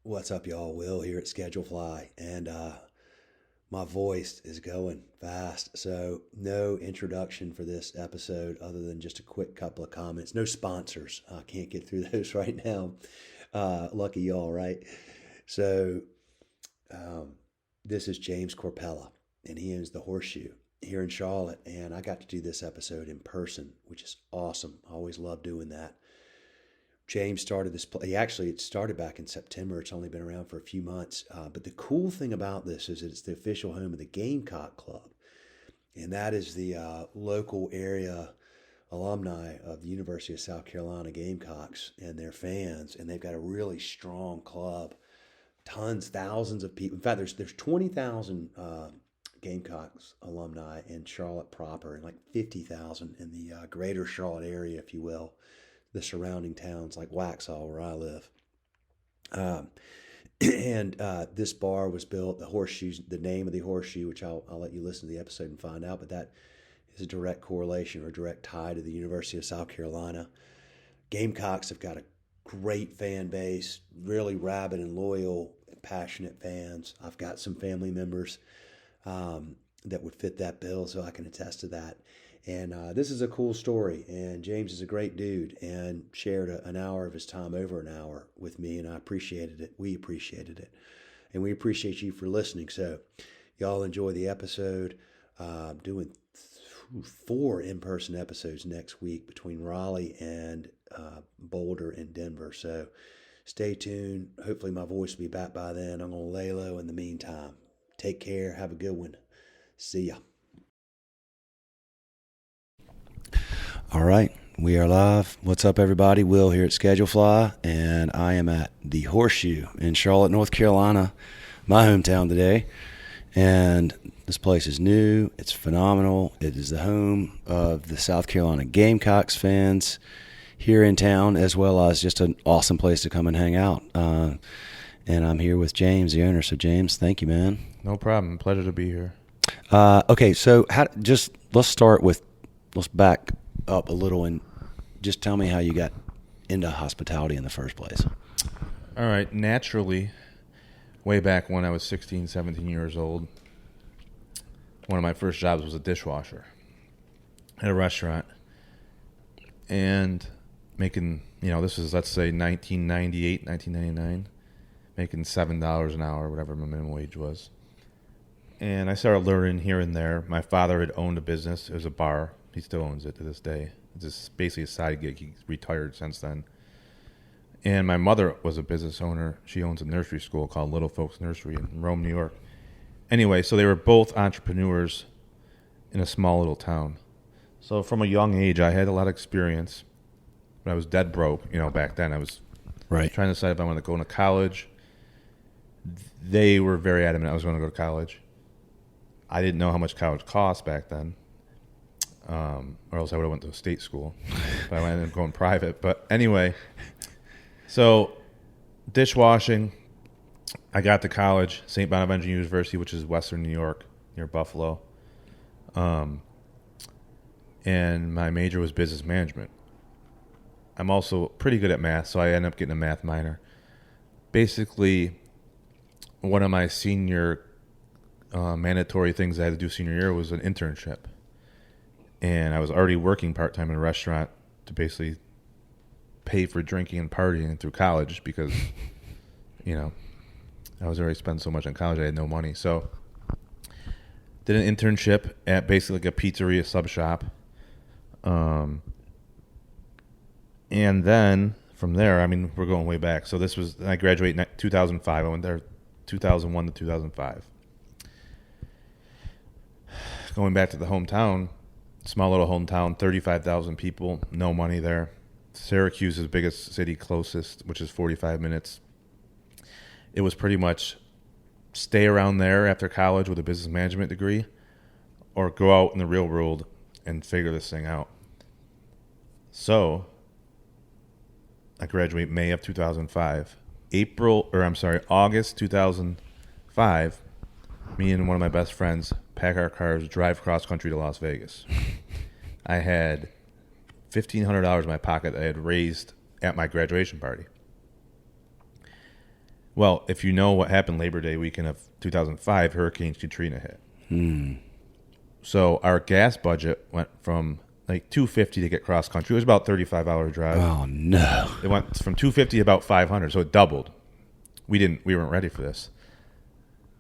What's up, y'all? Will here at Schedule Fly, and my voice is going fast. So, no introduction for this episode other than just a quick couple of comments. No sponsors. I can't get through those right now. Lucky y'all, right? So, um, this is James Korpela, and he owns the Horseshoe here in Charlotte. And I got to do this episode in person, which is awesome. I always love doing that. James started this. It started back in September. It's only been around for a few months. But the cool thing about this is that it's the official home of the Gamecock Club, and that is the local area alumni of the University of South Carolina Gamecocks and their fans. And they've got a really strong club. Tons, thousands of people. In fact, there's 20,000 Gamecocks alumni in Charlotte proper, and like 50,000 in the greater Charlotte area, if you will, the surrounding towns like Waxhaw, where I live. Um, and this bar was built, the Horseshoe, the name of the Horseshoe, which I'll let you listen to the episode and find out, but that is a direct correlation or direct tie to the University of South Carolina. Gamecocks have got a great fan base, really rabid and loyal and passionate fans. I've got some family members that would fit that bill, so I can attest to that. And this is a cool story. And James is a great dude and shared an hour of his time, over an hour, with me. And I appreciated it. We appreciated it. And we appreciate you for listening. So y'all enjoy the episode. Doing 4 in-person episodes next week between Raleigh and Boulder and Denver. So stay tuned. Hopefully my voice will be back by then. I'm going to lay low in the meantime. Take care. Have a good one. See ya. All right, we are live. What's up, everybody? Will here at Schedule Fly, and I am at the Horseshoe in Charlotte, North Carolina, my hometown today. And this place is new. It's phenomenal. It is the home of the South Carolina Gamecocks fans here in town, as well as just an awesome place to come and hang out. And I'm here with James, the owner. So, James, thank you, man. No problem. Pleasure to be here. Okay, so let's back up a little and just tell me how you got into hospitality in the first place. All right. Naturally, way back when I was 16, 17 years old, one of my first jobs was a dishwasher at a restaurant. And making, this is, let's say, 1998, 1999, making $7 an hour, whatever my minimum wage was. And I started learning here and there. My father had owned a business. It was a bar. He still owns it to this day. It's just basically a side gig. He's retired since then. And my mother was a business owner. She owns a nursery school called Little Folks Nursery in Rome, New York. Anyway, so they were both entrepreneurs in a small little town. So from a young age, I had a lot of experience. But I was dead broke, back then. I was trying to decide if I wanted to go into college. They were very adamant I was going to go to college. I didn't know how much college cost back then. Or else I would have went to a state school, but I ended up going private. But anyway, so dishwashing, I got to college, St. Bonaventure University, which is Western New York, near Buffalo. And my major was business management. I'm also pretty good at math, so I ended up getting a math minor. Basically, one of my senior mandatory things I had to do senior year was an internship. And I was already working part-time in a restaurant to basically pay for drinking and partying through college because, I was already spending so much on college, I had no money. So did an internship at basically like a pizzeria sub shop. And then from there, we're going way back. So I graduated in 2005. I went there 2001 to 2005. Going back to the hometown, small little hometown, 35,000 people, no money there. Syracuse is the biggest city closest, which is 45 minutes. It was pretty much stay around there after college with a business management degree or go out in the real world and figure this thing out. So I graduate May of 2005. August 2005, me and one of my best friends pack our cars, drive cross country to Las Vegas. I had $1,500 in my pocket that I had raised at my graduation party. Well, if you know what happened Labor Day weekend of 2005, Hurricane Katrina hit. So our gas budget went from like $250 to get cross country. It was about $35 drive. Oh no! It went from $250 to about $500, so it doubled. We weren't ready for this.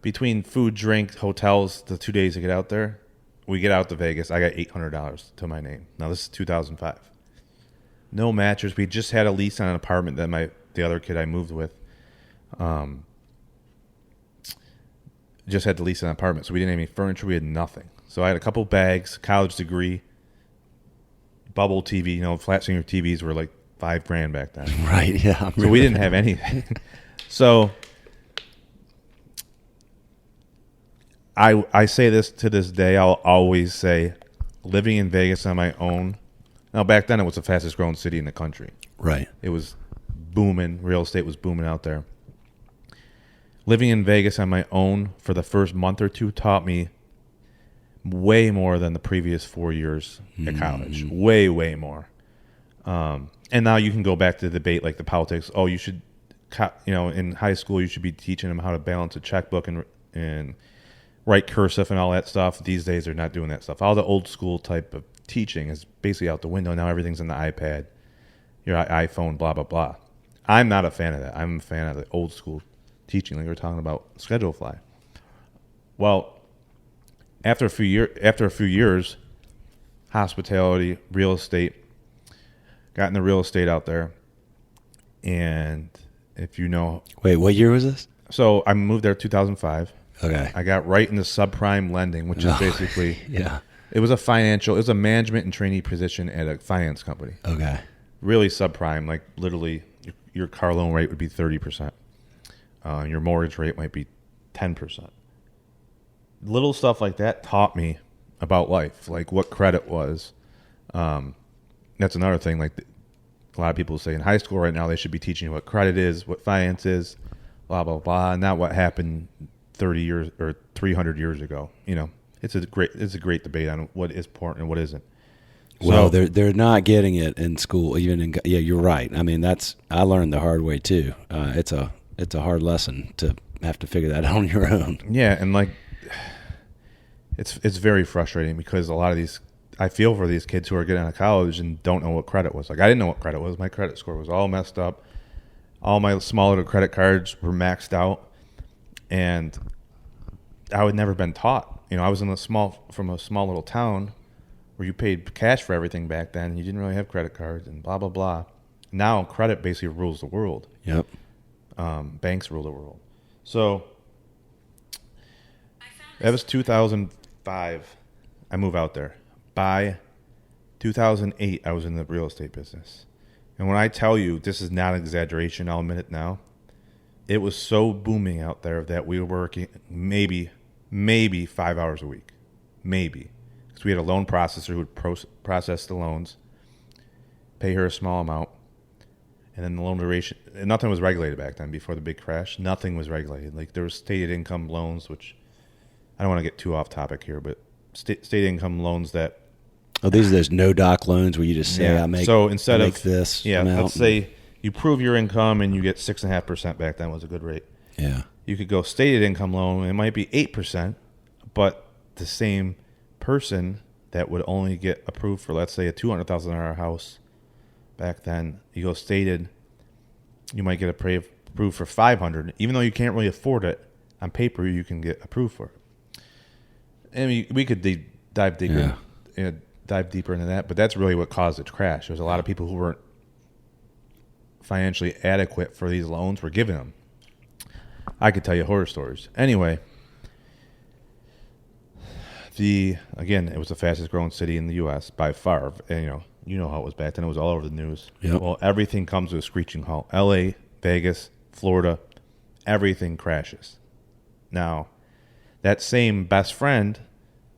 Between food, drink, hotels, the 2 days to get out there, we get out to Vegas. I got $800 to my name. Now this is 2005. No mattress. We just had a lease on an apartment that the other kid I moved with, just had to lease an apartment, so we didn't have any furniture. We had nothing. So I had a couple bags, college degree, bubble TV. Flat screen TVs were like $5,000 back then. Right? Yeah. So we didn't have anything. So I say this to this day. I'll always say, living in Vegas on my own. Now back then it was the fastest growing city in the country. Right. It was booming. Real estate was booming out there. Living in Vegas on my own for the first month or two taught me way more than the previous 4 years at college. Way, way more. And now you can go back to the debate like the politics. Oh, you should, in high school you should be teaching them how to balance a checkbook and write cursive and all that stuff. These days they're not doing that stuff. All the old school type of teaching is basically out the window. Now everything's on the iPad, your iPhone, blah, blah, blah. I'm not a fan of that. I'm a fan of the old school teaching, like we were talking about schedule fly. Well, after a few years, hospitality, real estate, got into real estate out there, and if you know, wait, what year was this? So I moved there 2005. Okay, I got right into subprime lending, which is basically It was a management and trainee position at a finance company. Okay, really subprime, like literally your car loan rate would be 30%. Your mortgage rate might be 10%. Little stuff like that taught me about life, like what credit was. That's another thing. Like a lot of people say in high school right now, they should be teaching you what credit is, what finance is, blah, blah, blah, not what happened 30 years or 300 years ago. It's a great debate on what is important and what isn't. Well, they're not getting it in school, yeah, you're right. I mean, I learned the hard way too. It's a hard lesson to have to figure that out on your own. Yeah, and like it's very frustrating because a lot of these, I feel for these kids who are getting out of college and don't know what credit was. Like I didn't know what credit was. My credit score was all messed up. All my small little credit cards were maxed out, and I had never been taught. I was from a small little town where you paid cash for everything back then. You didn't really have credit cards and blah, blah, blah. Now credit basically rules the world. Yep. Banks rule the world. So that was 2005. I moved out there. By 2008, I was in the real estate business. And when I tell you, this is not an exaggeration, I'll admit it now, it was so booming out there that we were working maybe 5 hours a week. Maybe. Because we had a loan processor who would process the loans, pay her a small amount, and then the loan duration, nothing was regulated back then before the big crash. Nothing was regulated. Like there was stated income loans, which I don't want to get too off topic here, but state income loans that. Oh, these are those no doc loans where you just say, I make this amount. Let's say you prove your income and you get 6.5% back then was a good rate. Yeah. You could go stated income loan, it might be 8%, but the same person that would only get approved for, let's say, a $200,000 house back then, you go stated, you might get approved for $500,000, even though you can't really afford it. On paper, you can get approved for it. And we could dive deeper, dive deeper into that, but that's really what caused the crash. There's a lot of people who weren't financially adequate for these loans were giving them. I could tell you horror stories. Anyway, again, it was the fastest growing city in the U.S. by far. And you know how it was back then. It was all over the news. Yep. Well, everything comes to a screeching halt. L.A., Vegas, Florida, everything crashes. Now, that same best friend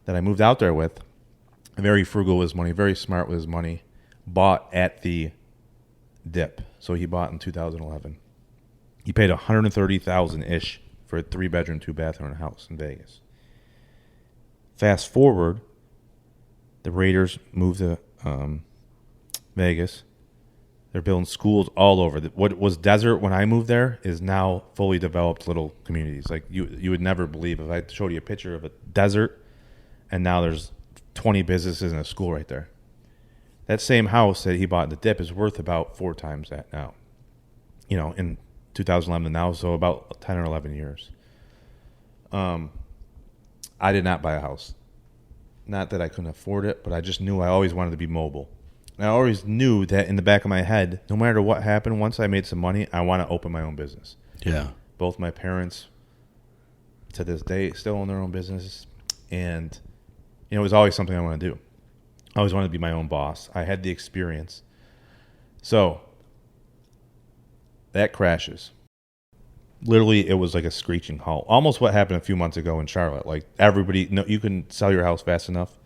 that I moved out there with, very frugal with his money, very smart with his money, bought at the dip. So he bought in 2011. He paid $130,000-ish for a 3-bedroom, 2-bathroom house in Vegas. Fast forward, the Raiders moved to Vegas. They're building schools all over. What was desert when I moved there is now fully developed little communities. Like you would never believe if I showed you a picture of a desert, and now there's 20 businesses and a school right there. That same house that he bought in the dip is worth about 4 times that now. In 2011 to now, so about 10 or 11 years. I did not buy a house. Not that I couldn't afford it, but I just knew I always wanted to be mobile. And I always knew that in the back of my head, no matter what happened, once I made some money, I want to open my own business. Yeah. Both my parents, to this day, still own their own businesses. And, it was always something I wanted to do. I always wanted to be my own boss. I had the experience. So, that crashes. Literally, it was like a screeching halt. Almost what happened a few months ago in Charlotte. Like, everybody, no, you can sell your house fast enough,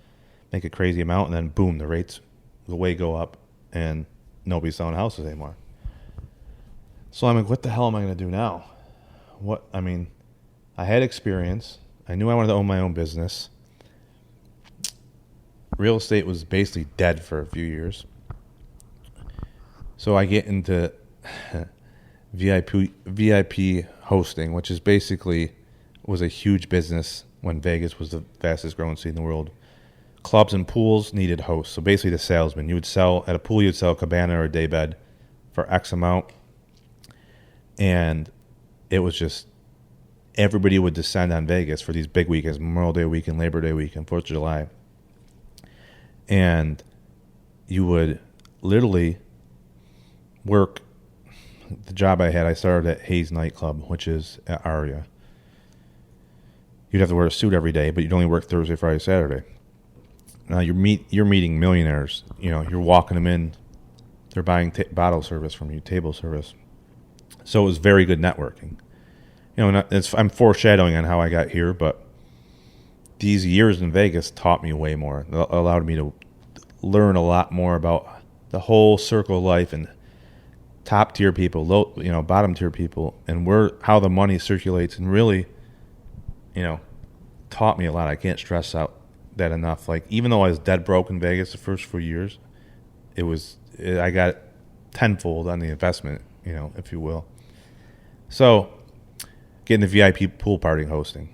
make a crazy amount, and then boom, the rates, the way go up, and nobody's selling houses anymore. So I'm like, what the hell am I going to do now? I had experience. I knew I wanted to own my own business. Real estate was basically dead for a few years. So I get into VIP hosting, which is basically was a huge business when Vegas was the fastest growing city in the world. Clubs and pools needed hosts. So basically the salesman. You would sell, at a pool, you'd sell a cabana or a daybed for X amount. And it was just, everybody would descend on Vegas for these big weekends, Memorial Day weekend, Labor Day weekend, 4th of July. And you would literally work. The job I had, I started at Hayes nightclub, which is at Aria. You'd have to wear a suit every day, but you'd only work Thursday, Friday, Saturday. Now you're meeting millionaires. You're walking them in. They're buying bottle service from you, table service. So it was very good networking. I'm foreshadowing on how I got here, but these years in Vegas taught me way more. It allowed me to learn a lot more about the whole circle of life and top tier people, bottom tier people, and how the money circulates, and really, taught me a lot. I can't stress out that enough. Like, even though I was dead broke in Vegas the first 4 years, I got tenfold on the investment, if you will. So, getting the VIP pool party hosting,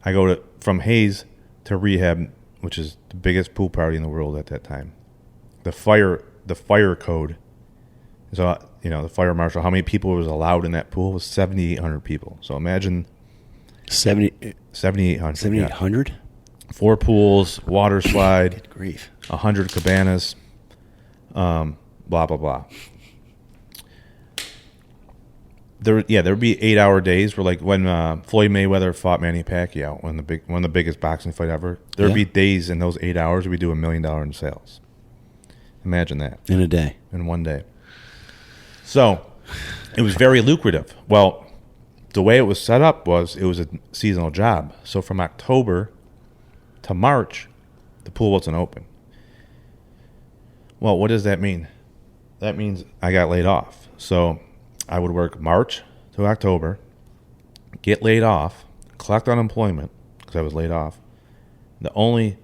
I go from Hayes to Rehab, which is the biggest pool party in the world at that time. The fire code. So, the fire marshal, how many people was allowed in that pool was 7,800 people. So imagine 7,800. 7,800? Yeah. 4 pools, water slide, Good grief. 100 cabanas, blah, blah, blah. There would be 8-hour days where, like, when Floyd Mayweather fought Manny Pacquiao, one of the biggest boxing fight ever, there would be days in those 8 hours we do $1 million in sales. Imagine that. In a day. In one day. So it was very lucrative. Well, the way it was set up was it was a seasonal job. So from October to March, the pool wasn't open. Well, what does that mean? That means I got laid off. So I would work March to October, get laid off, collect unemployment because I was laid off. The only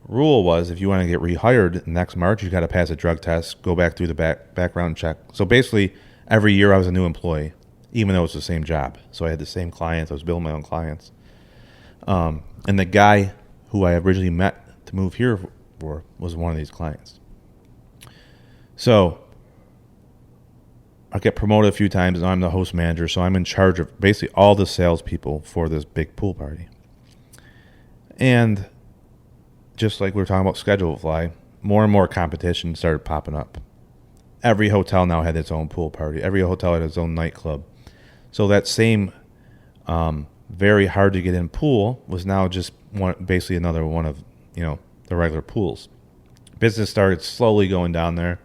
rule was if you want to get rehired next March, you got to pass a drug test, go back through the background check. So basically, every year I was a new employee, even though it was the same job. So I had the same clients. I was building my own clients. And the guy who I originally met to move here for was one of these clients. So I get promoted a few times, and I'm the host manager, so I'm in charge of basically all the salespeople for this big pool party. And just like we were talking about Schedule Fly, more and more competition started popping up. Every hotel now had its own pool party. Every hotel had its own nightclub. So that same very hard to get in pool was now just basically another one of the regular pools. Business started slowly going down there.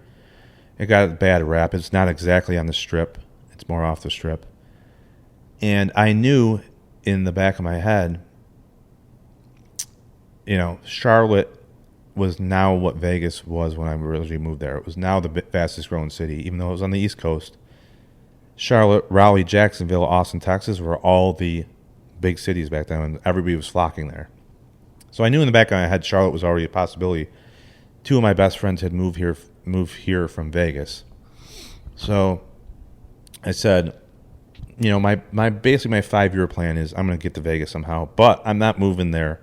It got a bad rap. It's not exactly on the strip. It's more off the strip. And I knew in the back of my head, Charlotte was now what Vegas was when I originally moved there. It was now the fastest growing city, even though it was on the East Coast. Charlotte, Raleigh, Jacksonville, Austin, Texas were all the big cities back then, and everybody was flocking there. So I knew in the back of my head Charlotte was already a possibility. 2 of my best friends had moved here from Vegas. So I said, my basically my 5-year plan is I'm going to get to Vegas somehow, but I'm not moving there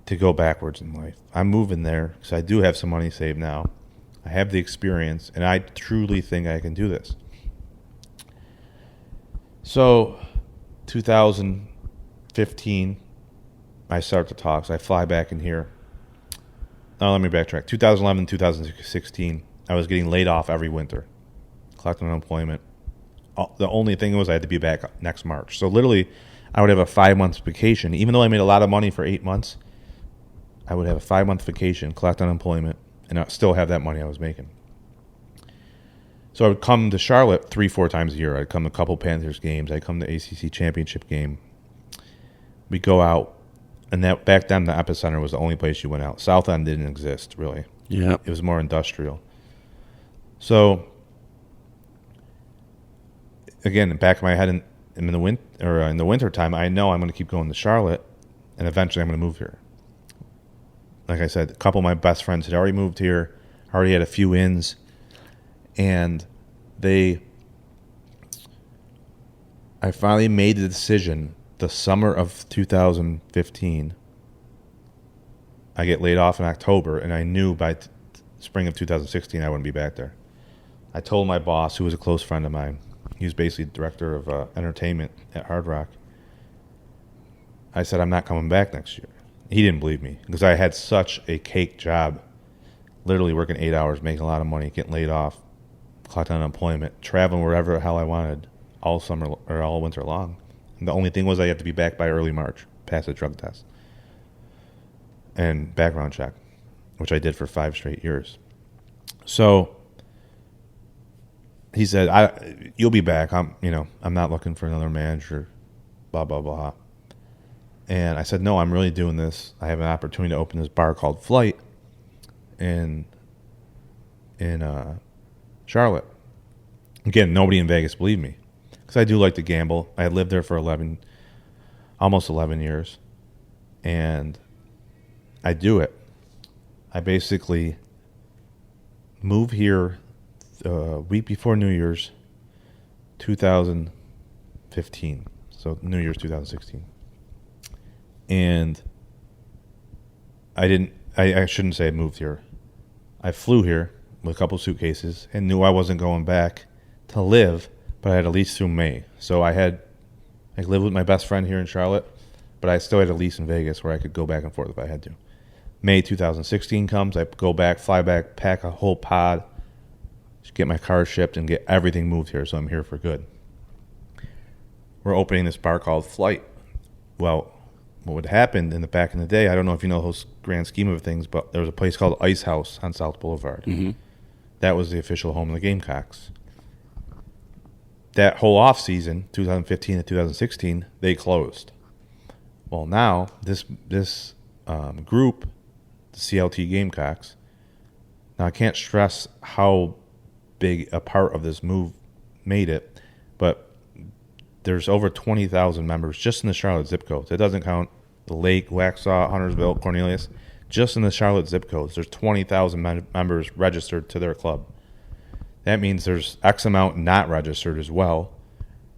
to go backwards in life. I'm moving there because I do have some money saved now. I have the experience, and I truly think I can do this. So 2015, I start the talks. I fly back in here. Oh, let me backtrack. 2011, 2016, I was getting laid off every winter, collecting unemployment. The only thing was I had to be back next March. So literally, I would have a 5-month vacation. Even though I made a lot of money for 8 months, I would have a 5-month vacation, collect unemployment, and I'd still have that money I was making. So I would come to Charlotte 3-4 times a year. I'd come to a couple Panthers games. I'd come to ACC championship game. We'd go out, and that back then the Epicenter was the only place you went out. South End didn't exist, really. Yeah. It was more industrial. So, again, in the back of my head, in the winter time, I know I'm going to keep going to Charlotte, and eventually I'm going to move here. Like I said, a couple of my best friends had already moved here, already had a few ins, and I finally made the decision the summer of 2015. I get laid off in October, and I knew by spring of 2016 I wouldn't be back there. I told my boss, who was a close friend of mine, he was basically director of entertainment at Hard Rock, I said, I'm not coming back next year. He didn't believe me because I had such a cake job, literally working 8 hours, making a lot of money, getting laid off, collecting unemployment, traveling wherever the hell I wanted all summer or all winter long. And the only thing was I had to be back by early March, pass a drug test and background check, which I did for 5 straight years. So he said, "You'll be back. I'm not looking for another manager." Blah blah blah. And I said, "No, I'm really doing this. I have an opportunity to open this bar called Flight in Charlotte." Again, nobody in Vegas believed me because I do like to gamble. I had lived there for almost 11 years, and I do it. I basically move here a week before New Year's 2015, so New Year's 2016. And I shouldn't say I moved here. I flew here with a couple suitcases and knew I wasn't going back to live, but I had a lease through May. So I lived with my best friend here in Charlotte, but I still had a lease in Vegas where I could go back and forth if I had to. May 2016 comes, I go back, fly back, pack a whole pod, get my car shipped, and get everything moved here, so I'm here for good. We're opening this bar called Flight. Well, what would happen back in the day, I don't know if you know the whole grand scheme of things, but there was a place called Ice House on South Boulevard. Mm-hmm. That was the official home of the Gamecocks. That whole off season, 2015 to 2016, they closed. Well, now this group, the CLT Gamecocks. Now I can't stress how big a part of this move made it, but there's over 20,000 members just in the Charlotte zip codes. It doesn't count the Lake, Waxhaw, Huntersville, Cornelius. Just in the Charlotte zip codes, there's 20,000 members registered to their club. That means there's X amount not registered as well,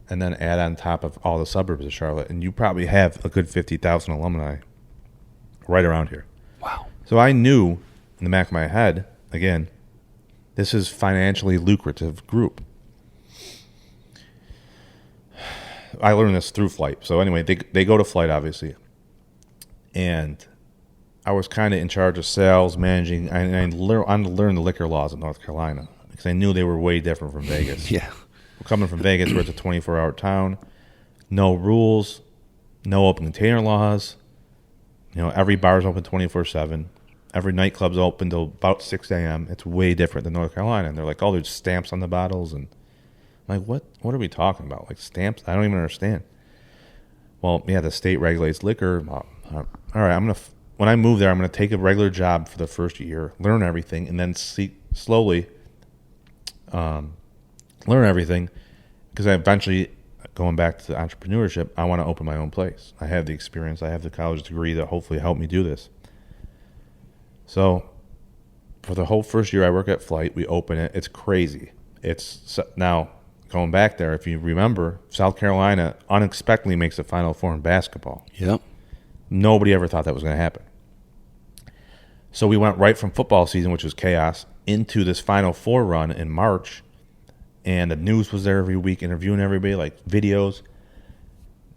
and then add on top of all the suburbs of Charlotte, and you probably have a good 50,000 alumni right around here. Wow. So I knew in the back of my head, again, this is financially lucrative group. I learned this through Flight. So anyway, they go to Flight, obviously. And I was kind of in charge of sales, managing, and I learned the liquor laws of North Carolina because I knew they were way different from Vegas. Yeah. We're coming from Vegas where it's a 24-hour town, no rules, no open container laws. Every bar's open 24/7. Every nightclub's open till about 6 a.m. It's way different than North Carolina. And they're like, oh, there's stamps on the bottles. And I'm like, what are we talking about? Like stamps? I don't even understand. Well, yeah, the state regulates liquor. All right, when I move there, I'm going to take a regular job for the first year, learn everything, and then slowly learn everything because I eventually, going back to the entrepreneurship, I want to open my own place. I have the experience. I have the college degree that hopefully helped me do this. So for the whole first year I work at Flight, we open it. It's crazy. it's now going back there. If you remember, South Carolina unexpectedly makes the Final Four in basketball. Yep. Nobody ever thought that was going to happen. So we went right from football season, which was chaos, into this Final Four run in March, and the news was there every week interviewing everybody, like videos.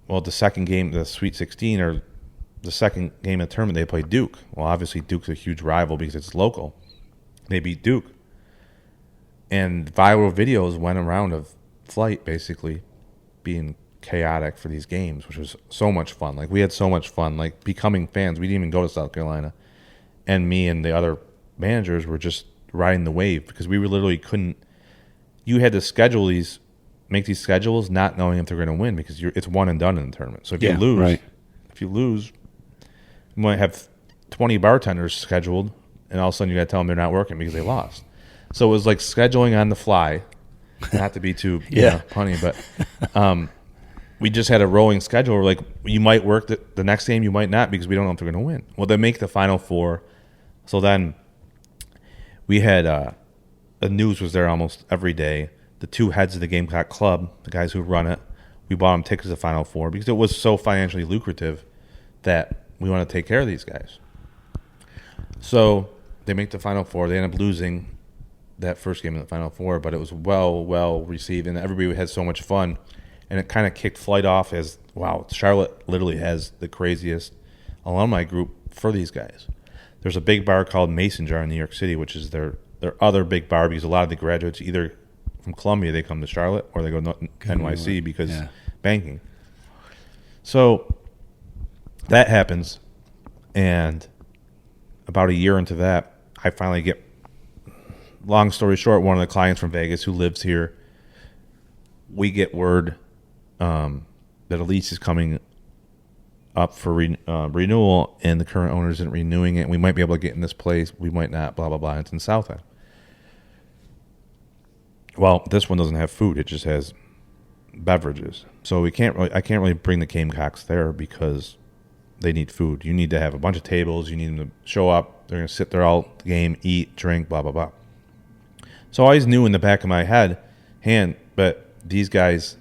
Well, the second game, the Sweet 16, or the second game of the tournament, they played Duke. Well, obviously Duke's a huge rival because it's local. They beat Duke. And viral videos went around of Flight basically being chaotic for these games, which was so much fun. Like, we had so much fun, like, becoming fans. We didn't even go to South Carolina. And me and the other managers were just riding the wave because we were literally couldn't. You had to schedule these, make these schedules, not knowing if they're going to win because it's one and done in the tournament. So if you lose, you might have 20 bartenders scheduled, and all of a sudden you got to tell them they're not working because they lost. So it was like scheduling on the fly. Not to be too punny, but we just had a rolling schedule. Where, like, you might work the next game, you might not because we don't know if they're going to win. Well, they make the Final Four. So then we had the news was there almost every day. The two heads of the Gamecock Club, the guys who run it, we bought them tickets to the Final Four because it was so financially lucrative that we want to take care of these guys. So they make the Final Four. They end up losing that first game in the Final Four, but it was well received, and everybody had so much fun. And it kind of kicked Flight off as, wow, Charlotte literally has the craziest alumni group for these guys. There's a big bar called Mason Jar in New York City, which is their other big bar because a lot of the graduates, either from Columbia, they come to Charlotte, or they go to NYC because banking. So that happens, and about a year into that, I finally get, long story short, one of the clients from Vegas who lives here, we get word that a lease is coming up for renewal, and the current owner isn't renewing it. We might be able to get in this place. We might not, blah, blah, blah. It's in South End. Well, this one doesn't have food. It just has beverages. So I can't really bring the Gamecocks there because they need food. You need to have a bunch of tables. You need them to show up. They're going to sit there all the game, eat, drink, blah, blah, blah. So I always knew in the back of my hand, but these guys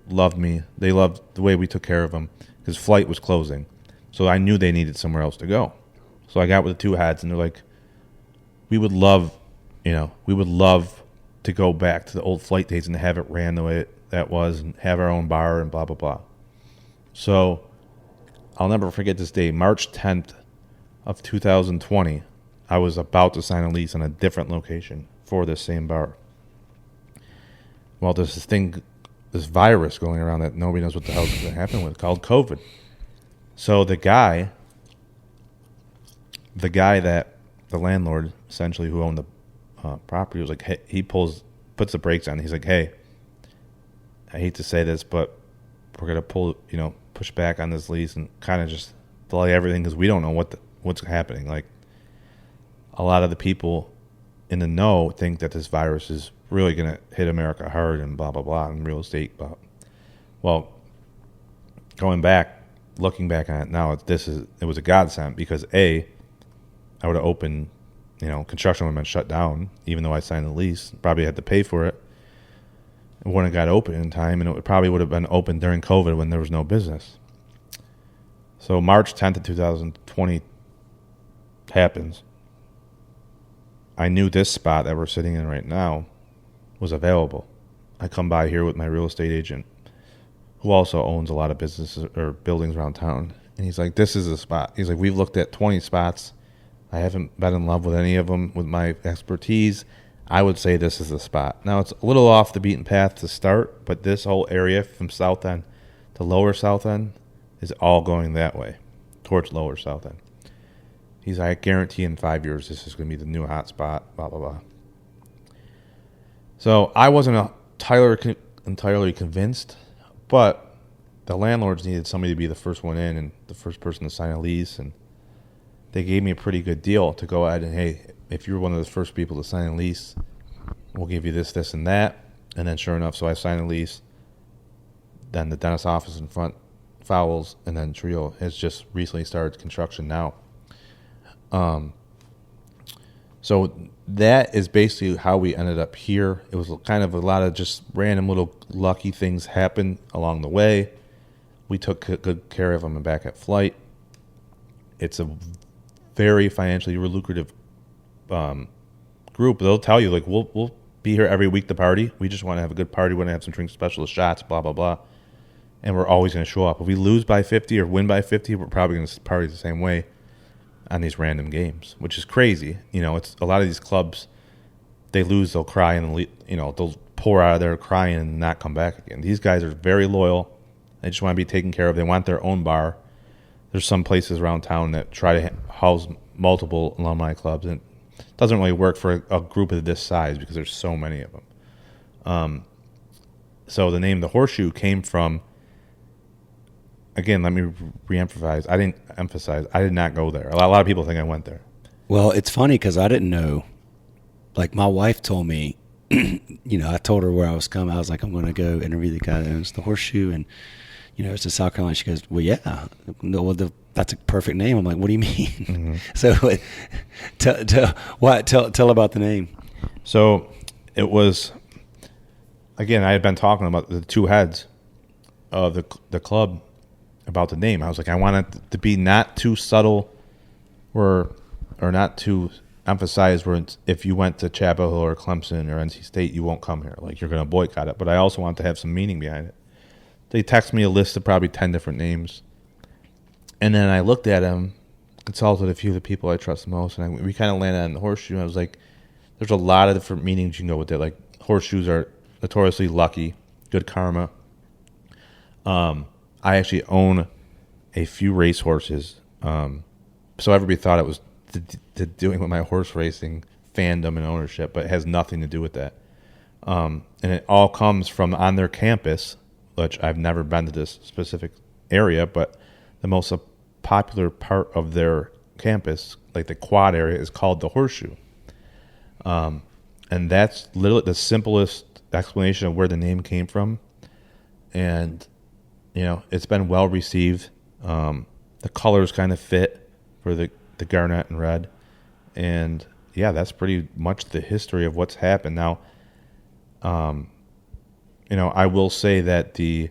loved me. They loved the way we took care of them because Flight was closing. So I knew they needed somewhere else to go. So I got with the two heads, and they're like, we would love to go back to the old Flight days and have it ran the way that was and have our own bar and blah, blah, blah. So I'll never forget this day, March 10th of 2020. I was about to sign a lease on a different location for this same bar. Well, there's this virus going around that nobody knows what the hell is going to happen with, called COVID. So the guy that the landlord, essentially, who owned the property, was like, hey, he puts the brakes on. He's like, hey, I hate to say this, but we're going to push back on this lease and kind of just delay everything because we don't know what's happening. Like, a lot of the people in the know think that this virus is really going to hit America hard and blah, blah, blah, and real estate. Blah. Well, looking back on it now, it was a godsend because, A, I would have opened, construction would have been shut down, even though I signed the lease. Probably had to pay for it. It wouldn't have got open in time, and it probably would have been open during COVID when there was no business. So March 10th of 2020 happens. I knew this spot that we're sitting in right now was available. I come by here with my real estate agent, who also owns a lot of businesses or buildings around town. And he's like, this is the spot. He's like, we've looked at 20 spots. I haven't been in love with any of them with my expertise. I would say this is the spot. Now, it's a little off the beaten path to start, but this whole area from South End to Lower South End is all going that way, towards Lower South End. He's like, I guarantee in 5 years this is going to be the new hot spot, blah, blah, blah. So I wasn't entirely convinced, but the landlords needed somebody to be the first one in and the first person to sign a lease, and they gave me a pretty good deal to go ahead and, hey, if you're one of the first people to sign a lease, we'll give you this, this, and that. And then sure enough, so I signed a lease. Then the dentist office in front, Fowles, and then Trio has just recently started construction now. So that is basically how we ended up here. It was kind of a lot of just random little lucky things happened along the way. We took good care of them back at Flight. It's a very financially lucrative group. They'll tell you, like, we'll be here every week to party. We just want to have a good party. We want to have some drink specialist shots, blah, blah, blah. And we're always going to show up. If we lose by 50 or win by 50, we're probably going to party the same way on these random games, which is crazy. It's a lot of these clubs, they lose, they'll cry, and they'll pour out of there crying and not come back again. These guys are very loyal. They just want to be taken care of. They want their own bar. There's some places around town that try to house multiple alumni clubs, and it doesn't really work for a group of this size because there's so many of them. So the name the Horseshoe came from, again, let me reemphasize. I did not go there. A lot of people think I went there. Well, it's funny because I didn't know. Like, my wife told me, I told her where I was coming. I was like, I'm going to go interview the guy that owns the Horseshoe, and it's in South Carolina. She goes, well, yeah, no, well, that's a perfect name. I'm like, what do you mean? Mm-hmm. So, tell about the name. So it was, again, I had been talking about the two heads of the club about the name. I was like, I want it to be not too subtle or not too emphasized where if you went to Chapel Hill or Clemson or NC State, you won't come here. Like, you're going to boycott it. But I also want to have some meaning behind it. They texted me a list of probably 10 different names. And then I looked at them, consulted a few of the people I trust the most, and we kind of landed on the Horseshoe. I was like, there's a lot of different meanings you can go with it. Like, horseshoes are notoriously lucky, good karma. I actually own a few race horses. So everybody thought it was doing with my horse racing fandom and ownership, but it has nothing to do with that. And it all comes from on their campus, which I've never been to this specific area, but the most popular part of their campus, like the quad area, is called the Horseshoe. And that's literally the simplest explanation of where the name came from. And, it's been well received. The colors kind of fit for the garnet and red. And, yeah, that's pretty much the history of what's happened. Now, I will say that the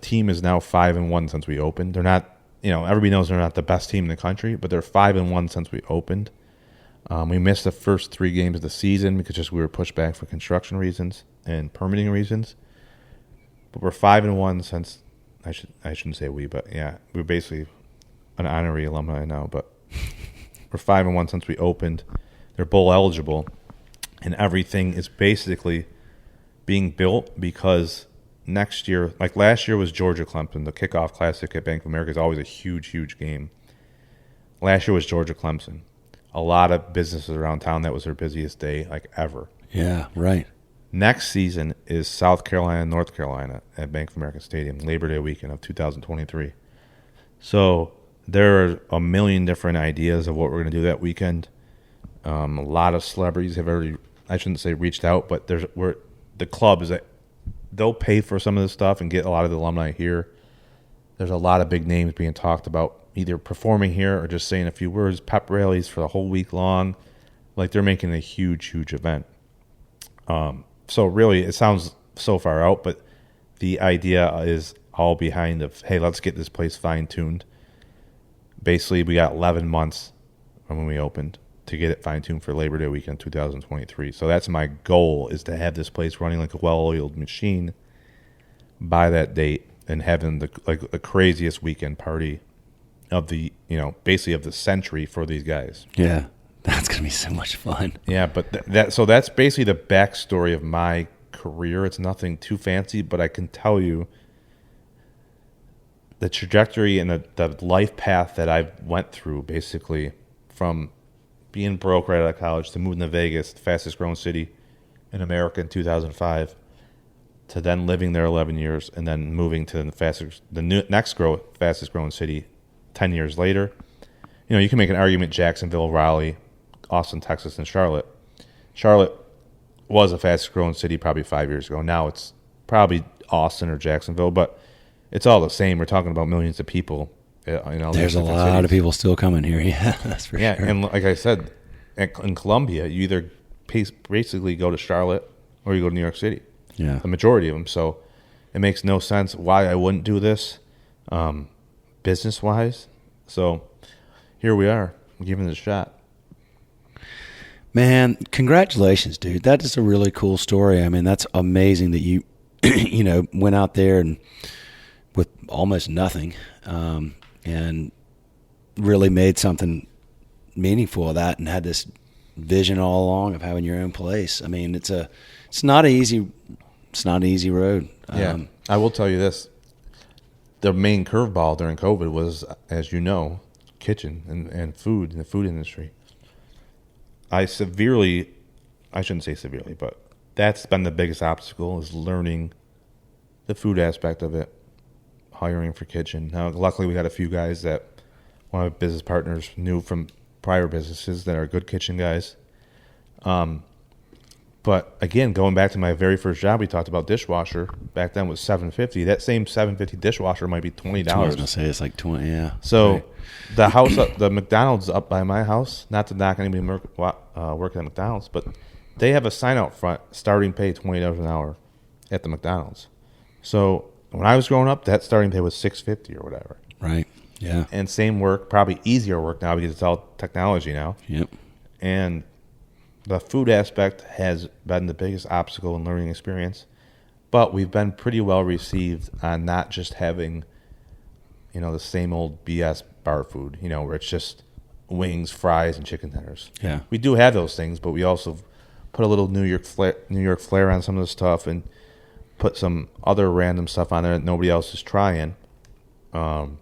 team is now 5-1 since we opened. They're not, everybody knows they're not the best team in the country, but they're 5-1 since we opened. We missed the first 3 games of the season because we were pushed back for construction reasons and permitting reasons. But we're 5-1 since, I shouldn't say we, but yeah, we're basically an honorary alumni now. But we're 5-1 since we opened. They're bowl eligible, and everything is basically being built because next year, like last year was Georgia Clemson. The kickoff classic at Bank of America is always a huge, huge game. Last year was Georgia Clemson. A lot of businesses around town, that was their busiest day, like ever. Yeah, right. Next season is South Carolina and North Carolina at Bank of America Stadium, Labor Day weekend of 2023. So there are a million different ideas of what we're going to do that weekend. A lot of celebrities have already, I shouldn't say reached out, but the club is that they'll pay for some of this stuff and get a lot of the alumni here. There's a lot of big names being talked about, either performing here or just saying a few words, pep rallies for the whole week long. Like, they're making a huge, huge event. So really, it sounds so far out, but the idea is all behind of, hey, let's get this place fine-tuned. Basically, we got 11 months from when we opened to get it fine-tuned for Labor Day weekend 2023. So that's my goal, is to have this place running like a well-oiled machine by that date and having the craziest weekend party of the, basically of the century for these guys. Yeah, that's going to be so much fun. Yeah, but that's basically the backstory of my career. It's nothing too fancy, but I can tell you the trajectory and the life path that I went through, basically from being broke right out of college to moving to Vegas, the fastest growing city in America in 2005, to then living there 11 years and then moving to the fastest growing city 10 years later. You can make an argument Jacksonville, Raleigh, Austin, Texas, and Charlotte. Charlotte was the fastest growing city probably 5 years ago. Now it's probably Austin or Jacksonville, but it's all the same. We're talking about millions of people There's a lot of people still coming here. Yeah, that's for sure. Yeah, and like I said, in Columbia, you either basically go to Charlotte or you go to New York City. Yeah, the majority of them. So it makes no sense why I wouldn't do this business-wise. So here we are, giving it a shot. Man, congratulations, dude. That is a really cool story. I mean, that's amazing that you, went out there and with almost nothing, and really made something meaningful of that and had this vision all along of having your own place. I mean, it's not an easy road. Yeah. I will tell you this. The main curveball during COVID was, as you know, kitchen and food in the food industry. I shouldn't say severely, but that's been the biggest obstacle, is learning the food aspect of it, hiring for kitchen. Now, luckily, we got a few guys that one of my business partners knew from prior businesses that are good kitchen guys. But again, going back to my very first job, we talked about dishwasher. Back then was $750. That same $750 dishwasher might be $20. I was gonna say it's like 20. Yeah. So right. the house, the McDonald's up by my house. Not to knock anybody working at McDonald's, but they have a sign out front: starting pay $20 an hour at the McDonald's. So when I was growing up, that starting pay was $650 or whatever. Right. Yeah. And same work, probably easier work now because it's all technology now. Yep. And the food aspect has been the biggest obstacle in learning experience, but we've been pretty well received on not just having, the same old BS bar food, where it's just wings, fries, and chicken tenders. Yeah. We do have those things, but we also put a little New York flair on some of the stuff and put some other random stuff on there that nobody else is trying. And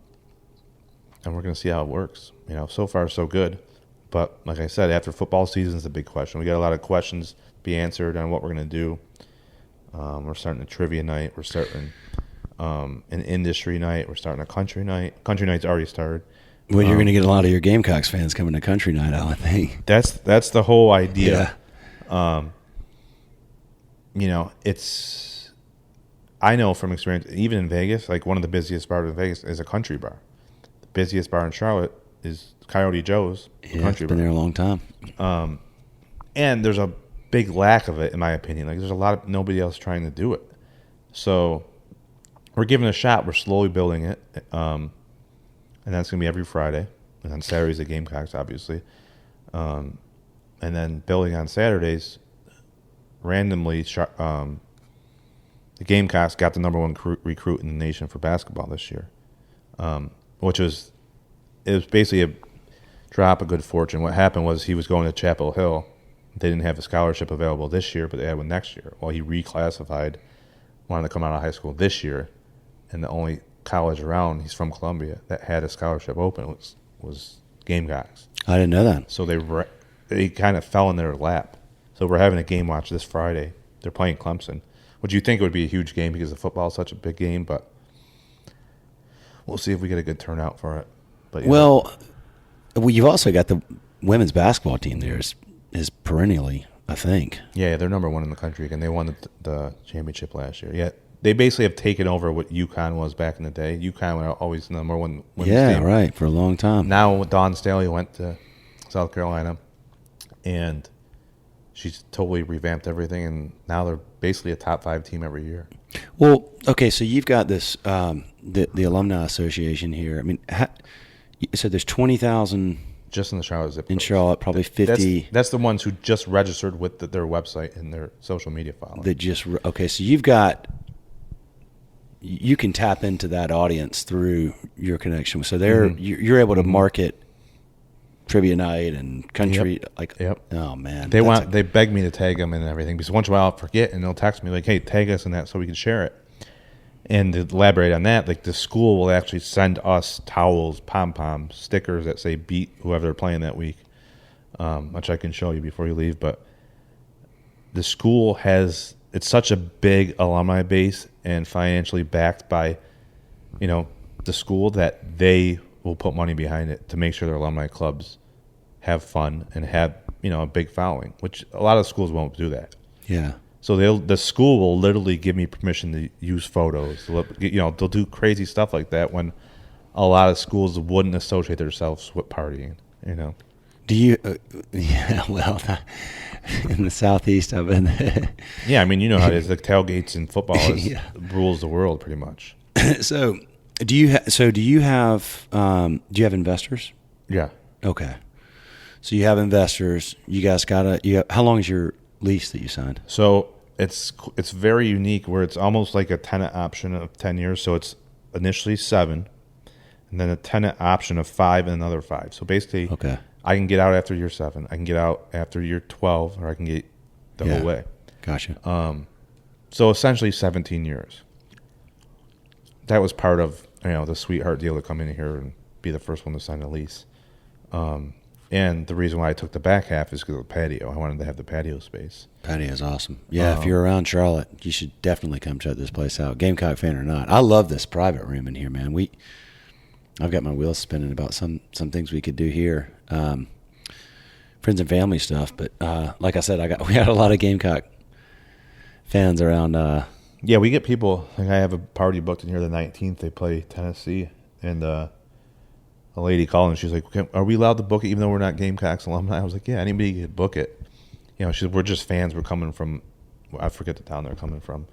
we're going to see how it works. So far so good. But like I said, after football season is a big question. We got a lot of questions to be answered on what we're going to do. We're starting a trivia night. We're starting an industry night. We're starting a country night. Country night's already started. Well, you're going to get a lot of your Gamecocks fans coming to country night, I would think. That's the whole idea. Yeah. I know from experience, even in Vegas, like one of the busiest bars in Vegas is a country bar. The busiest bar in Charlotte is Coyote Joe's country bar. Been there a long time. And there's a big lack of it, in my opinion. Like, there's a lot of nobody else trying to do it. So we're giving it a shot. We're slowly building it. And that's going to be every Friday. And on Saturdays, the Gamecocks, obviously. And then building on Saturdays, randomly, the Gamecocks got the number one recruit in the nation for basketball this year, which was basically a drop of good fortune. What happened was he was going to Chapel Hill. They didn't have a scholarship available this year, but they had one next year. Well, he reclassified, wanted to come out of high school this year, and the only college around, he's from Columbia, that had a scholarship open was Gamecocks. I didn't know that. So they kind of fell in their lap. So we're having a game watch this Friday. They're playing Clemson, which you'd think would be a huge game because the football is such a big game, but we'll see if we get a good turnout for it. But well, you've also got the women's basketball team there is perennially, I think. Yeah, they're number one in the country, and they won the championship last year. Yeah, they basically have taken over what UConn was back in the day. UConn was always the number one women's team. Right, for a long time. Now Dawn Staley went to South Carolina, and she's totally revamped everything, and now they're basically a top 5 team every year. Well, okay, so you've got this the Alumni Association here. I mean, so there's 20,000 just in the Charlotte zip code. In Charlotte, probably 50. That's the ones who just registered with their website and their social media following. Okay, so you can tap into that audience through your connection. So you're able to market trivia night and country. Yep. Oh man, they beg me to tag them and everything because once in a while I'll forget and they'll text me like, "Hey, tag us in that so we can share it." And to elaborate on that, like the school will actually send us towels, pom-poms, stickers that say beat whoever they're playing that week, which I can show you before you leave. But the school it's such a big alumni base and financially backed by, the school that they will put money behind it to make sure their alumni clubs have fun and have, a big following, which a lot of schools won't do that. Yeah. So the school will literally give me permission to use photos. They'll do crazy stuff like that when a lot of schools wouldn't associate themselves with partying. Do you? Yeah, well, in the Southeast, I've been. Yeah, I mean, you know how it is. Like tailgates in football rules the world pretty much. So, do you? Do you have? Do you have investors? Yeah. Okay. So you have investors. You guys how long is your lease that you signed? So it's very unique where it's almost like a tenant option of 10 years. So it's initially 7, and then a tenant option of 5 and another 5. So basically, okay. I can get out after year 7. I can get out after year 12, or I can get the whole way. Gotcha. So essentially 17 years. That was part of the sweetheart deal to come in here and be the first one to sign a lease. And the reason why I took the back half is because of the patio. I wanted to have the patio space. Patio is awesome. Yeah, if you're around Charlotte, you should definitely come check this place out. Gamecock fan or not, I love this private room in here, man. I've got my wheels spinning about some things we could do here, friends and family stuff. But like I said, we got a lot of Gamecock fans around. Yeah, we get people. Like I have a party booked in here the 19th. They play Tennessee, and a lady called and she's like, "Are we allowed to book it even though we're not Gamecocks alumni?" I was like, "Yeah, anybody could book it." She said, "We're just fans. We're coming from, I forget the town they're coming from."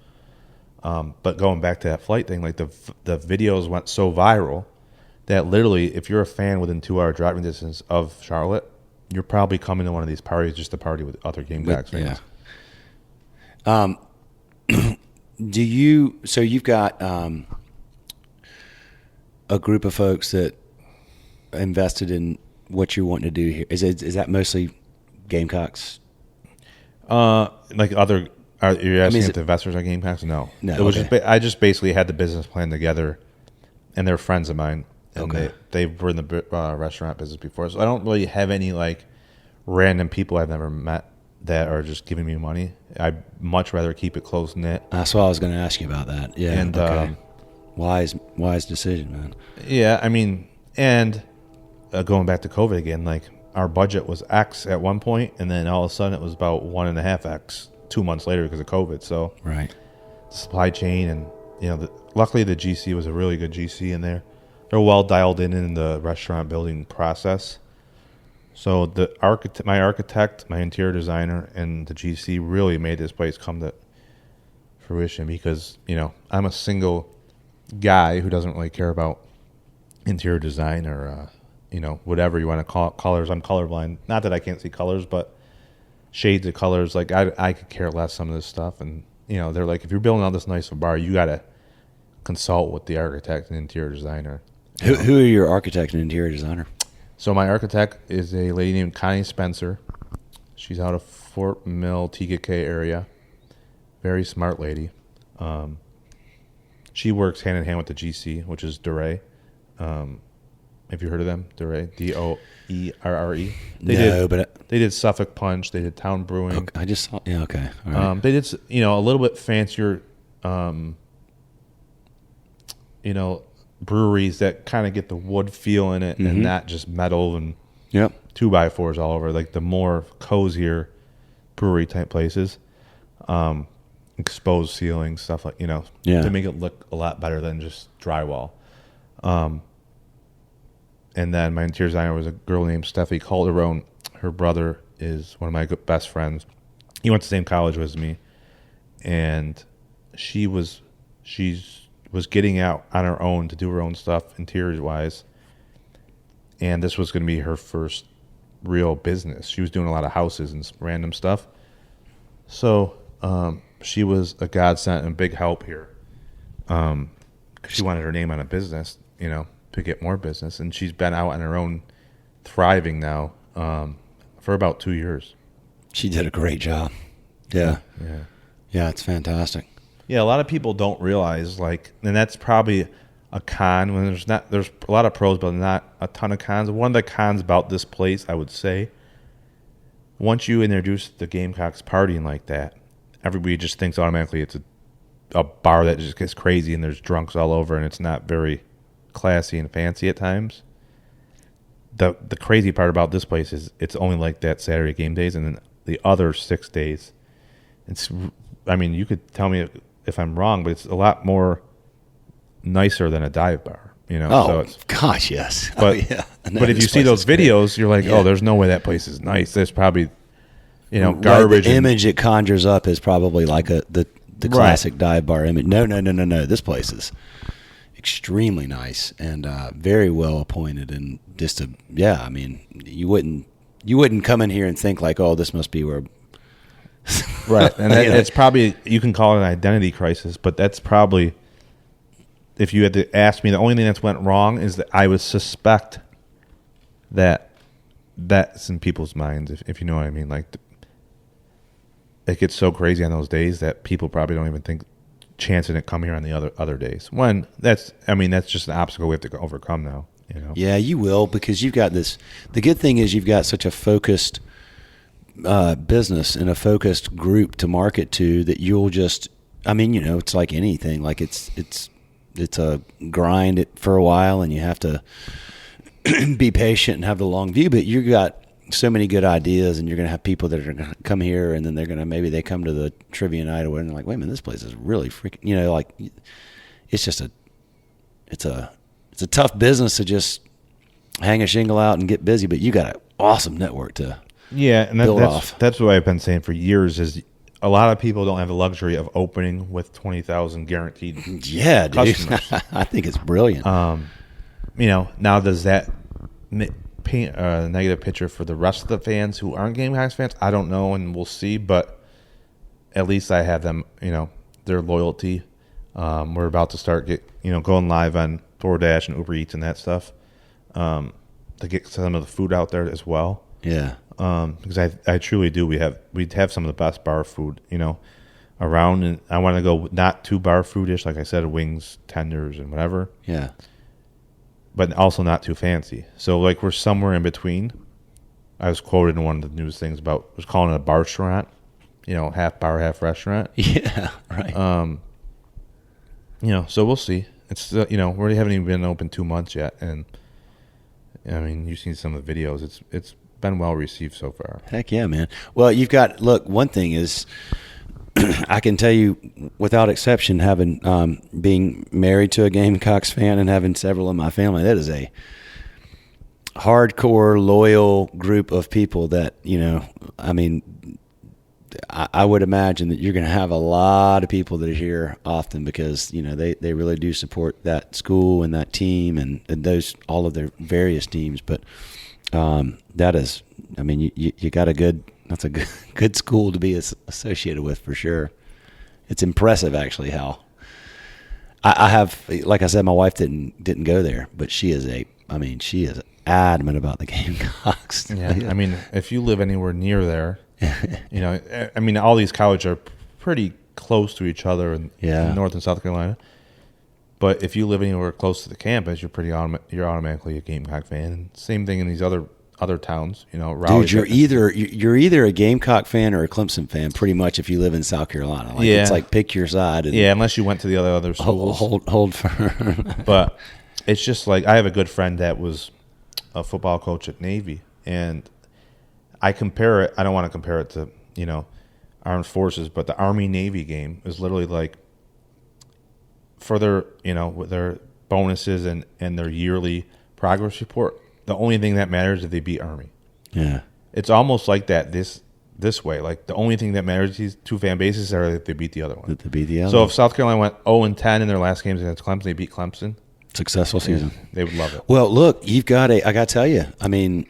But going back to that flight thing, like the videos went so viral that literally, if you're a fan within 2-hour driving distance of Charlotte, you're probably coming to one of these parties just to party with other Gamecocks fans. Yeah. So you've got a group of folks that invested in what you're wanting to do here. Is that mostly Gamecocks? Like other, are you asking if the investors are Gamecocks? No. It was I just basically had the business plan together, and they're friends of mine, and they were in the restaurant business before, so I don't really have any like random people I've never met that are just giving me money. I'd much rather keep it close knit. That's what I was going to ask you about that. Yeah. And wise decision, man. Yeah, I mean, and going back to COVID again, like our budget was X at one point, and then all of a sudden it was about 1.5X 2 months later because of COVID. So right, the supply chain, and luckily the GC was a really good GC in there. They're well dialed in the restaurant building process. So my architect, my interior designer, and the GC really made this place come to fruition because I'm a single guy who doesn't really care about interior design or whatever you want to call it, colors. I'm colorblind. Not that I can't see colors, but shades of colors. Like I could care less some of this stuff. And they're like, if you're building out this nice bar, you got to consult with the architect and interior designer. Who are your architect and interior designer? So my architect is a lady named Connie Spencer. She's out of Fort Mill, TKK area. Very smart lady. She works hand in hand with the GC, which is Duray. Have you heard of them? Duray, Doerre. They did Suffolk Punch. They did Town Brewing. Okay, I just saw. Yeah, okay. All right. They did a little bit fancier, breweries that kind of get the wood feel in it and not just metal and 2x4s all over. Like the more cozier brewery type places, exposed ceilings, stuff like to make it look a lot better than just drywall. And then my interior designer was a girl named Steffi Calderon. Her brother is one of my best friends. He went to the same college as me, and she was getting out on her own to do her own stuff interior wise, and this was going to be her first real business. She was doing a lot of houses and random stuff, so she was a godsend and big help here, because she wanted her name on a business, to get more business, and she's been out on her own, thriving now for about 2 years. She did a great job. Yeah, it's fantastic. Yeah, a lot of people don't realize, and that's probably a con when there's a lot of pros, but not a ton of cons. One of the cons about this place, I would say, once you introduce the Gamecocks partying like that, everybody just thinks automatically it's a bar that just gets crazy and there's drunks all over, and it's not very classy and fancy at times. The crazy part about this place is it's only like that Saturday game days, and then the other 6 days, you could tell me if I'm wrong, but it's a lot more nicer than a dive bar. Oh, So it's, gosh, yes. but yeah. No, but if this you see place those is great. videos, you're like, Yeah. oh, there's no way that place is nice. There's probably Right, garbage. the and- image it conjures up is probably like the Right. classic dive bar image. No. This place is extremely nice and very well appointed, and just I mean, you wouldn't come in here and think like, oh, this must be where. Right, and Yeah. it's probably, you can call it an identity crisis, but that's probably, if you had to ask me, the only thing that's went wrong is that I would suspect that that's in people's minds, if you know what I mean. Like, it gets so crazy on those days that people probably don't even think chancing it come here on the other days. When that's just an obstacle we have to overcome now. Yeah, you will, because you've got this. The good thing is you've got such a focused business and a focused group to market to that you'll just. I mean, it's like anything. Like it's a grind for a while, and you have to be patient and have the long view. But you've got so many good ideas, and you're going to have people that are going to come here, and then maybe they come to the trivia night or whatever, and they're like, wait a minute, this place is really freaking. Like it's just it's a tough business to just hang a shingle out and get busy, but you got an awesome network to And build off. That's what I've been saying for years, is a lot of people don't have the luxury of opening with 20,000 guaranteed Yeah, dude. customers. I think it's brilliant. Now does that paint a negative picture for the rest of the fans who aren't Gamecocks fans? I don't know, and we'll see, but at least I have them, their loyalty. We're about to start going live on DoorDash and Uber Eats and that stuff, to get some of the food out there as well. Yeah. Because I truly do. We'd have some of the best bar food, around, and I want to go not too bar foodish, like I said, wings, tenders, and whatever, Yeah. but also not too fancy. So like we're somewhere in between. I was quoted in one of the news things was calling it a bar restaurant, half bar, half restaurant. Yeah. Right. So we'll see. It's we already haven't even been open 2 months yet, and I mean, you've seen some of the videos. It's been well received so far. Heck yeah, man. Well, one thing is, I can tell you without exception, having being married to a Gamecocks fan and having several in my family, that is a hardcore, loyal group of people that, I mean, I would imagine that you're going to have a lot of people that are here often because, they really do support that school and that team and all of their various teams. But that is, I mean, you got that's a good school to be associated with for sure. It's impressive actually how I have, like I said, my wife didn't go there, but she is adamant about the Gamecocks. Yeah. I mean, if you live anywhere near there, I mean, all these colleges are pretty close to each other in North and South Carolina. But if you live anywhere close to the campus, you're automatically a Gamecock fan. And same thing in these other towns. Raleigh. Dude, you're either a Gamecock fan or a Clemson fan, pretty much. If you live in South Carolina, it's like pick your side. And unless you went to the other schools. Hold firm. But it's just like, I have a good friend that was a football coach at Navy, and I compare it. I don't want to compare it to armed forces, but the Army-Navy game is literally like, for their with their bonuses and their yearly progress report, the only thing that matters is if they beat Army. Yeah, it's almost like that this way. Like, the only thing that matters to these two fan bases are if they beat the other one. So if South Carolina went 0-10 in their last games against Clemson, they beat Clemson. Successful season. They would love it. Well, look, I got to tell you, I mean,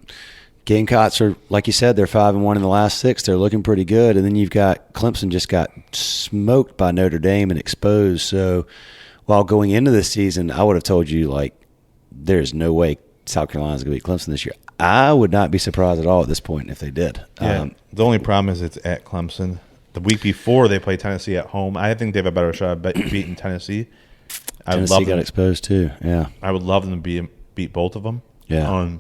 Gamecocks are, like you said, they're 5-1 in the last 6. They're looking pretty good. And then you've got Clemson just got smoked by Notre Dame and exposed. So while going into this season, I would have told you, like, there's no way South Carolina's going to beat Clemson this year. I would not be surprised at all at this point if they did. Yeah, the only problem is it's at Clemson. The week before, they play Tennessee at home. I think they have a better shot at beating Tennessee. Tennessee got exposed too. Yeah, I would love them to beat both of them. Yeah.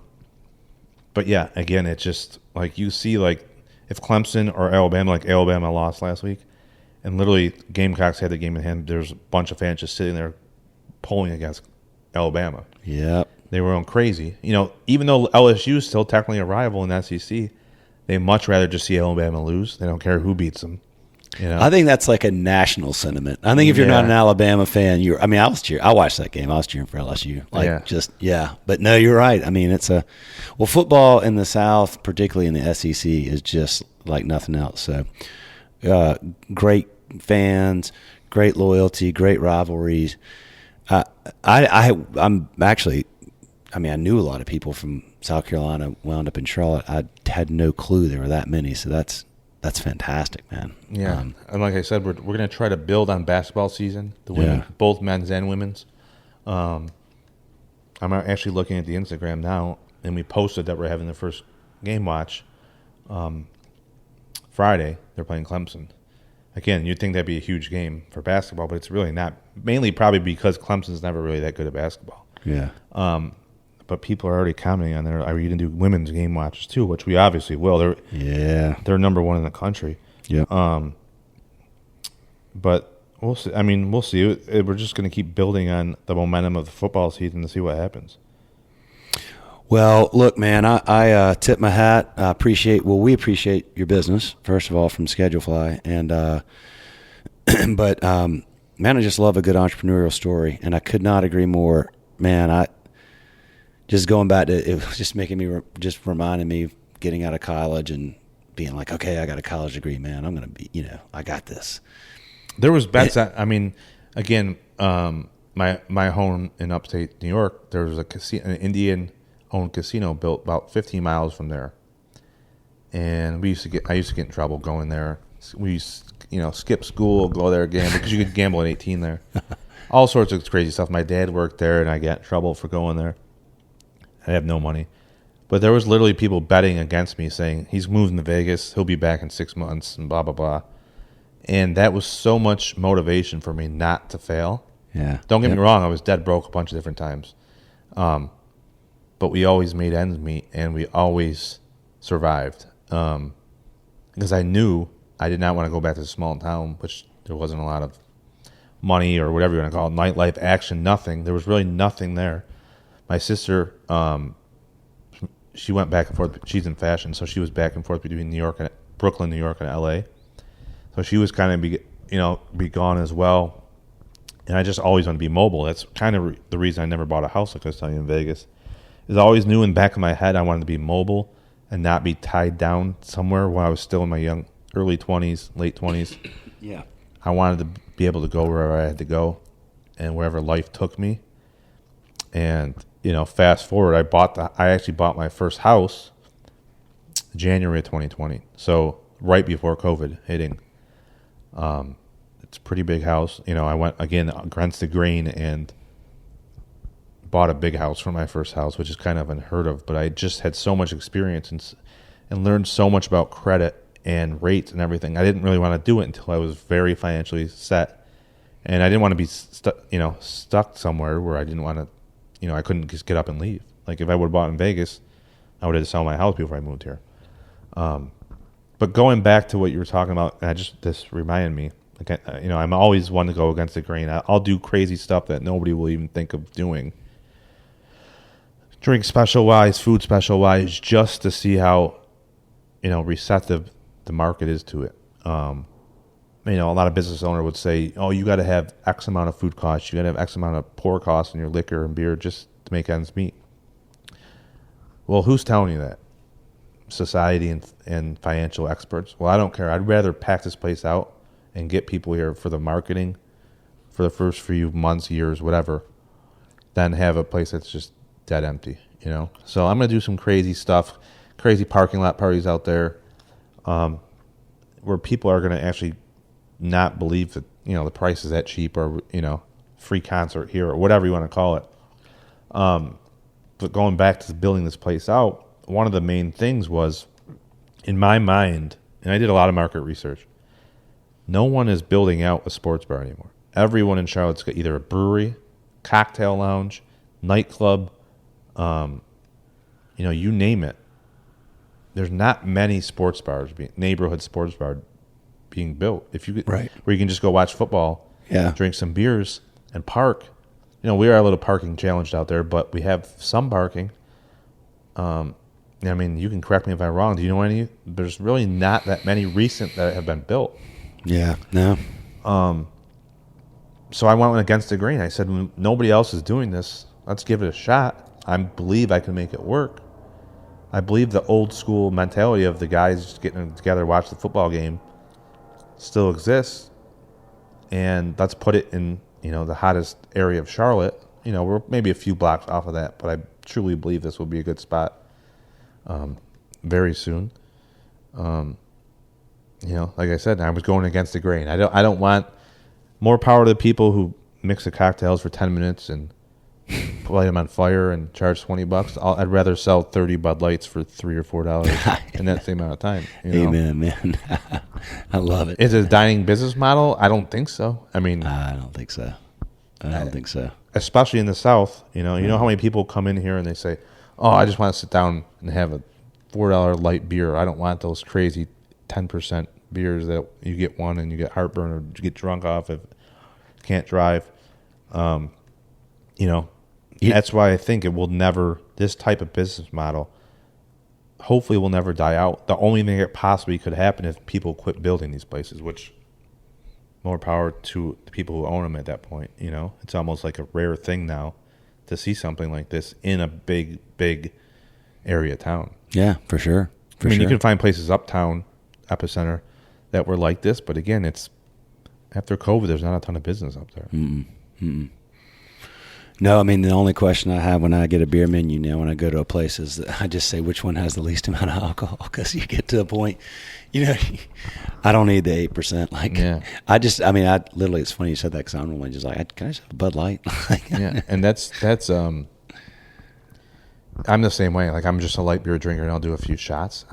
But yeah, again, it's just like you see, like if Clemson or Alabama, like Alabama lost last week, and literally Gamecocks had the game in hand. There's a bunch of fans just sitting there pulling against Alabama. Yep. They were going crazy. Even though LSU is still technically a rival in the SEC, they much rather just see Alabama lose. They don't care who beats them. I think that's like a national sentiment. I think if you're not an Alabama fan, I was cheering. I watched that game. I was cheering for LSU. But no, you're right. I mean, football in the South, particularly in the SEC, is just like nothing else. So, great fans, great loyalty, great rivalries. I'm actually, I knew a lot of people from South Carolina wound up in Charlotte. I had no clue there were that many. So that's fantastic, man. Yeah, and like I said, we're going to try to build on basketball season, the women, both men's and women's. I'm actually looking at the Instagram now, and we posted that we're having the first game watch Friday. They're playing Clemson. Again, you'd think that'd be a huge game for basketball, but it's really not. Mainly probably because Clemson's never really that good at basketball. Yeah. But people are already commenting on there. Are you going to do women's game watches too? Which we obviously will. They're number one in the country. Yeah. But we'll see. We'll see. We're just going to keep building on the momentum of the football season to see what happens. Well, look, man, I tip my hat. We appreciate your business, first of all, from Schedulefly. And, but, man, I just love a good entrepreneurial story. And I could not agree more. Man, just going back to, it was just just reminding me of getting out of college and being like, okay, I got a college degree, man. I'm going to be, I got this. There was bets. Again, my home in upstate New York, there was an Indian-owned casino built about 15 miles from there. And I used to get in trouble going there. We used, skip school, go there again, because you could gamble at 18 there. All sorts of crazy stuff. My dad worked there, and I got in trouble for going there. I have no money. But there was literally people betting against me saying, he's moving to Vegas, he'll be back in 6 months, and blah, blah, blah. And that was so much motivation for me not to fail. Yeah. Don't get me wrong, I was dead broke a bunch of different times. But we always made ends meet, and we always survived. Because I knew I did not want to go back to a small town, which there wasn't a lot of money or whatever you want to call it, nightlife, action, nothing. There was really nothing there. My sister, she went back and forth. She's in fashion, so she was back and forth between Brooklyn, New York, and L.A. So she was kind of be gone as well. And I just always want to be mobile. That's kind of the reason I never bought a house, like I was telling you, in Vegas. Is I always knew in the back of my head I wanted to be mobile and not be tied down somewhere when I was still in my early 20s, late 20s. Yeah. I wanted to be able to go wherever I had to go and wherever life took me. And, fast forward, I actually bought my first house January of 2020. So right before COVID hitting. It's a pretty big house. I went again against the grain and bought a big house for my first house, which is kind of unheard of. But I just had so much experience and learned so much about credit and rates and everything. I didn't really want to do it until I was very financially set, and I didn't want to be stuck somewhere where I didn't want to. I couldn't just get up and leave. Like if I would have bought in Vegas, I would have sold my house before I moved here. But going back to what you were talking about, this reminded me. Like I'm always one to go against the grain. I'll do crazy stuff that nobody will even think of doing. Drink special wise, food special wise, just to see how receptive the market is to it. A lot of business owner would say, "Oh, you got to have X amount of food costs. You got to have X amount of pour costs in your liquor and beer just to make ends meet." Well, who's telling you that? Society and financial experts. Well, I don't care. I'd rather pack this place out and get people here for the marketing for the first few months, years, whatever, than have a place that's just dead empty. So I'm gonna do some crazy stuff, crazy parking lot parties out there, where people are gonna actually not believe that the price is that cheap, or free concert here, or whatever you want to call it. But going back to building this place out, one of the main things was, in my mind, and I did a lot of market research, no one is building out a sports bar anymore. Everyone in Charlotte's got either a brewery, cocktail lounge, nightclub, you name it. There's not many sports bars, neighborhood sports bars being built. Where you can just go watch football, drink some beers, and park. We are a little parking challenged out there, but we have some parking. You can correct me if I'm wrong. Do you know any? There's really not that many recent that have been built. Yeah, no. So I went against the grain. I said, when nobody else is doing this, let's give it a shot. I believe I can make it work. I believe the old school mentality of the guys getting together to watch the football game still exists. And let's put it in, the hottest area of Charlotte. We're maybe a few blocks off of that, but I truly believe this will be a good spot very soon. Like I said, I was going against the grain. I don't want more power to the people who mix the cocktails for 10 minutes and light them on fire and charge $20. I'd rather sell 30 Bud Lights for $3 or $4 in that same amount of time. Amen, man. I love it. Is it a dying business model? I don't think so. I don't think so. I don't think so. Especially in the South, you know how many people come in here and they say, "Oh, I just want to sit down and have a $4 light beer. I don't want those crazy 10% beers that you get one and you get heartburn or you get drunk off if you can't drive." That's why I think it will never. This type of business model, hopefully, will never die out. The only thing that possibly could happen is people quit building these places, which more power to the people who own them at that point. It's almost like a rare thing now to see something like this in a big area town. Yeah, for sure. You can find places uptown, Epicenter, that were like this, but again, it's after COVID, there's not a ton of business up there. No, the only question I have when I get a beer menu now when I go to a place is that I just say which one has the least amount of alcohol, because you get to a point, I don't need the 8%. I literally, it's funny you said that, because I'm normally just like, can I just have a Bud Light? Yeah, and that's I'm the same way. Like, I'm just a light beer drinker, and I'll do a few shots.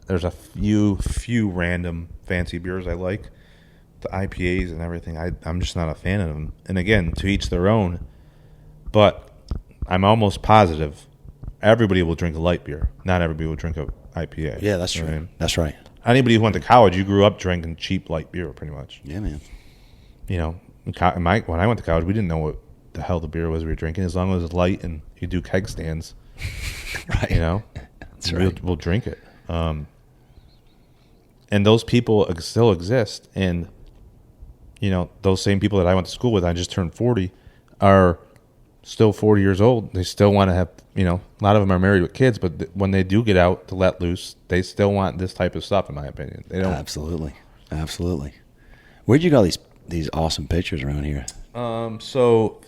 There's a few random fancy beers I like, the IPAs and everything. I'm just not a fan of them. And again, to each their own. But I'm almost positive everybody will drink a light beer. Not everybody will drink a IPA. Yeah, that's true. I mean? That's right. Anybody who went to college, you grew up drinking cheap light beer, pretty much. Yeah, man. When I went to college, we didn't know what the hell the beer was we were drinking. As long as it was light and you do keg stands, right? That's right. We'll drink it. And those people still exist. And those same people that I went to school with, I just turned 40, are still 40 years old. They still want to have, a lot of them are married with kids, but when they do get out to let loose, they still want this type of stuff, in my opinion. They don't. Absolutely. Where'd you get all these awesome pictures around here? So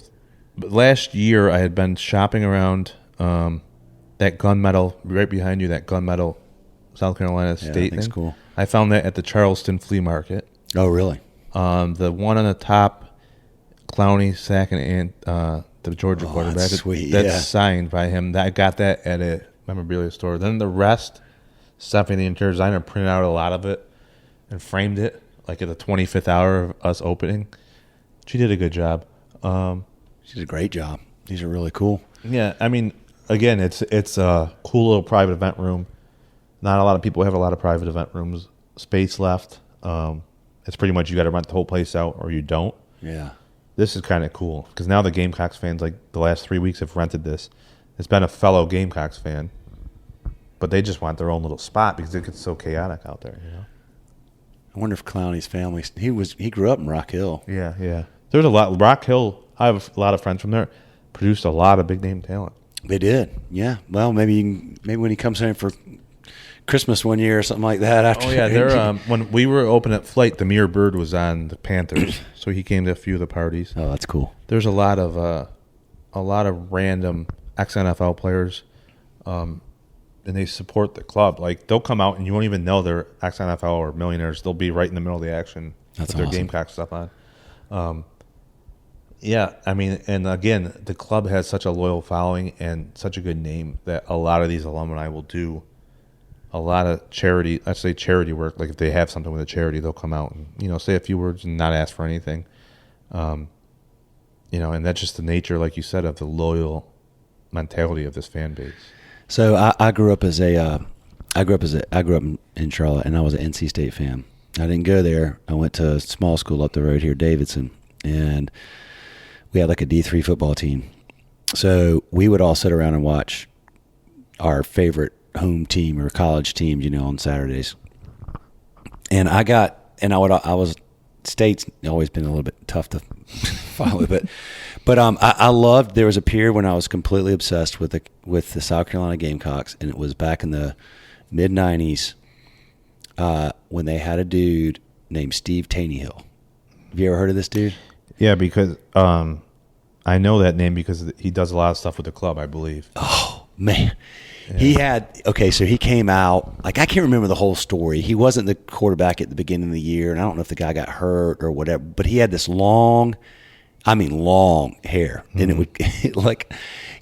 last year I had been shopping around that gunmetal right behind you, that gunmetal South Carolina state thing. Cool. I found that at the Charleston Flea Market. Oh, really? The one on the top, Clowney sacking and the Georgia quarterback. That's sweet. That's signed by him. I got that at a memorabilia store. Then the rest, Stephanie, the interior designer, printed out a lot of it and framed it like at the 25th hour of us opening. She did a good job. She did a great job. These are really cool. Yeah, again, it's a cool little private event room. Not a lot of people have a lot of private event rooms space left. It's pretty much you got to rent the whole place out or you don't. Yeah. This is kind of cool because now the Gamecocks fans, like the last 3 weeks, have rented this. It's been a fellow Gamecocks fan, but they just want their own little spot because it gets so chaotic out there. I wonder if Clowney's family. He grew up in Rock Hill. Yeah. There's a lot. Rock Hill. I have a lot of friends from there. Produced a lot of big name talent. They did. Yeah. Well, maybe when he comes in for Christmas one year or something like that. After they're when we were open at Flight, the Mere Bird was on the Panthers, so he came to a few of the parties. Oh, that's cool. There's a lot of random ex-NFL players, and they support the club. Like they'll come out and you won't even know they're ex-NFL or millionaires. They'll be right in the middle of the action with their Gamecock stuff on. And again, the club has such a loyal following and such a good name that a lot of these alumni will do a lot of charity work. Like if they have something with a charity, they'll come out and, say a few words and not ask for anything. And that's just the nature, like you said, of the loyal mentality of this fan base. So I grew up in Charlotte, and I was an NC State fan. I didn't go there. I went to a small school up the road here, Davidson, and we had like a D3 football team. So we would all sit around and watch our favorite home team or college teams, on Saturdays. And I was state's always been a little bit tough to follow, but I loved. There was a period when I was completely obsessed with the South Carolina Gamecocks, and it was back in the mid '90s when they had a dude named Steve Taneyhill. Have you ever heard of this dude? Yeah, because I know that name because he does a lot of stuff with the club, I believe. Oh man. Yeah. So he came out, like, I can't remember the whole story. He wasn't the quarterback at the beginning of the year, and I don't know if the guy got hurt or whatever, but he had this long hair, and it would like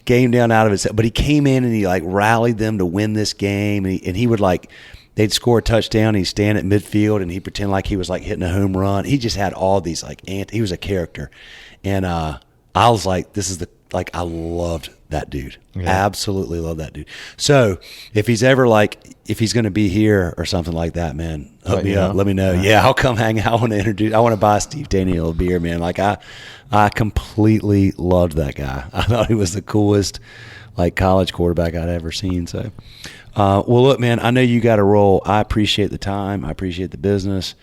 came down out of his head. But he came in and he like rallied them to win this game, and he would like, they'd score a touchdown, and he'd stand at midfield, and he'd pretend like he was like hitting a home run. He just had all these like, he was a character, and I was like, I loved that dude. Yeah. Absolutely love that dude. So if he's ever if he's going to be here or something like that, man, hook me up. Let me know. Yeah, I'll come hang out. I want to buy Steve Daniel a beer, man. Like I completely loved that guy. I thought he was the coolest like college quarterback I'd ever seen. So, well, look, man, I know you got to roll. I appreciate the time. I appreciate the business.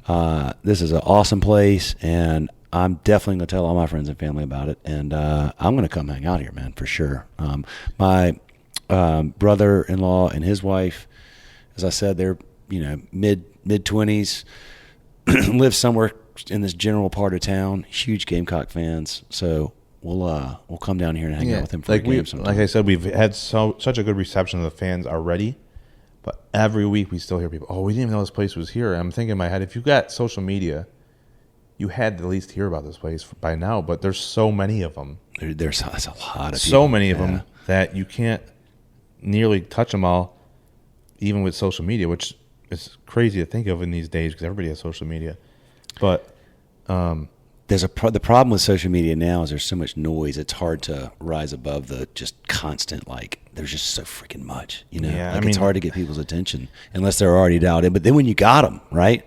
This is an awesome place, and I'm definitely going to tell all my friends and family about it, and I'm going to come hang out here, man, for sure. My brother-in-law and his wife, as I said, they're mid-20s, live somewhere in this general part of town. Huge Gamecock fans, so we'll come down here and hang out with them for a game sometime. Like I said, we've had such a good reception of the fans already, but every week we still hear people, "Oh, we didn't even know this place was here." And I'm thinking in my head, if you got social media, you had to at least hear about this place by now, but there's so many of them. There's a lot of people. So many of them that you can't nearly touch them all, even with social media, which is crazy to think of in these days because everybody has social media. But the problem with social media now is there's so much noise. It's hard to rise above the just constant, there's just so freaking much, Yeah, it's hard to get people's attention unless they're already dialed in. But then when you got them, right?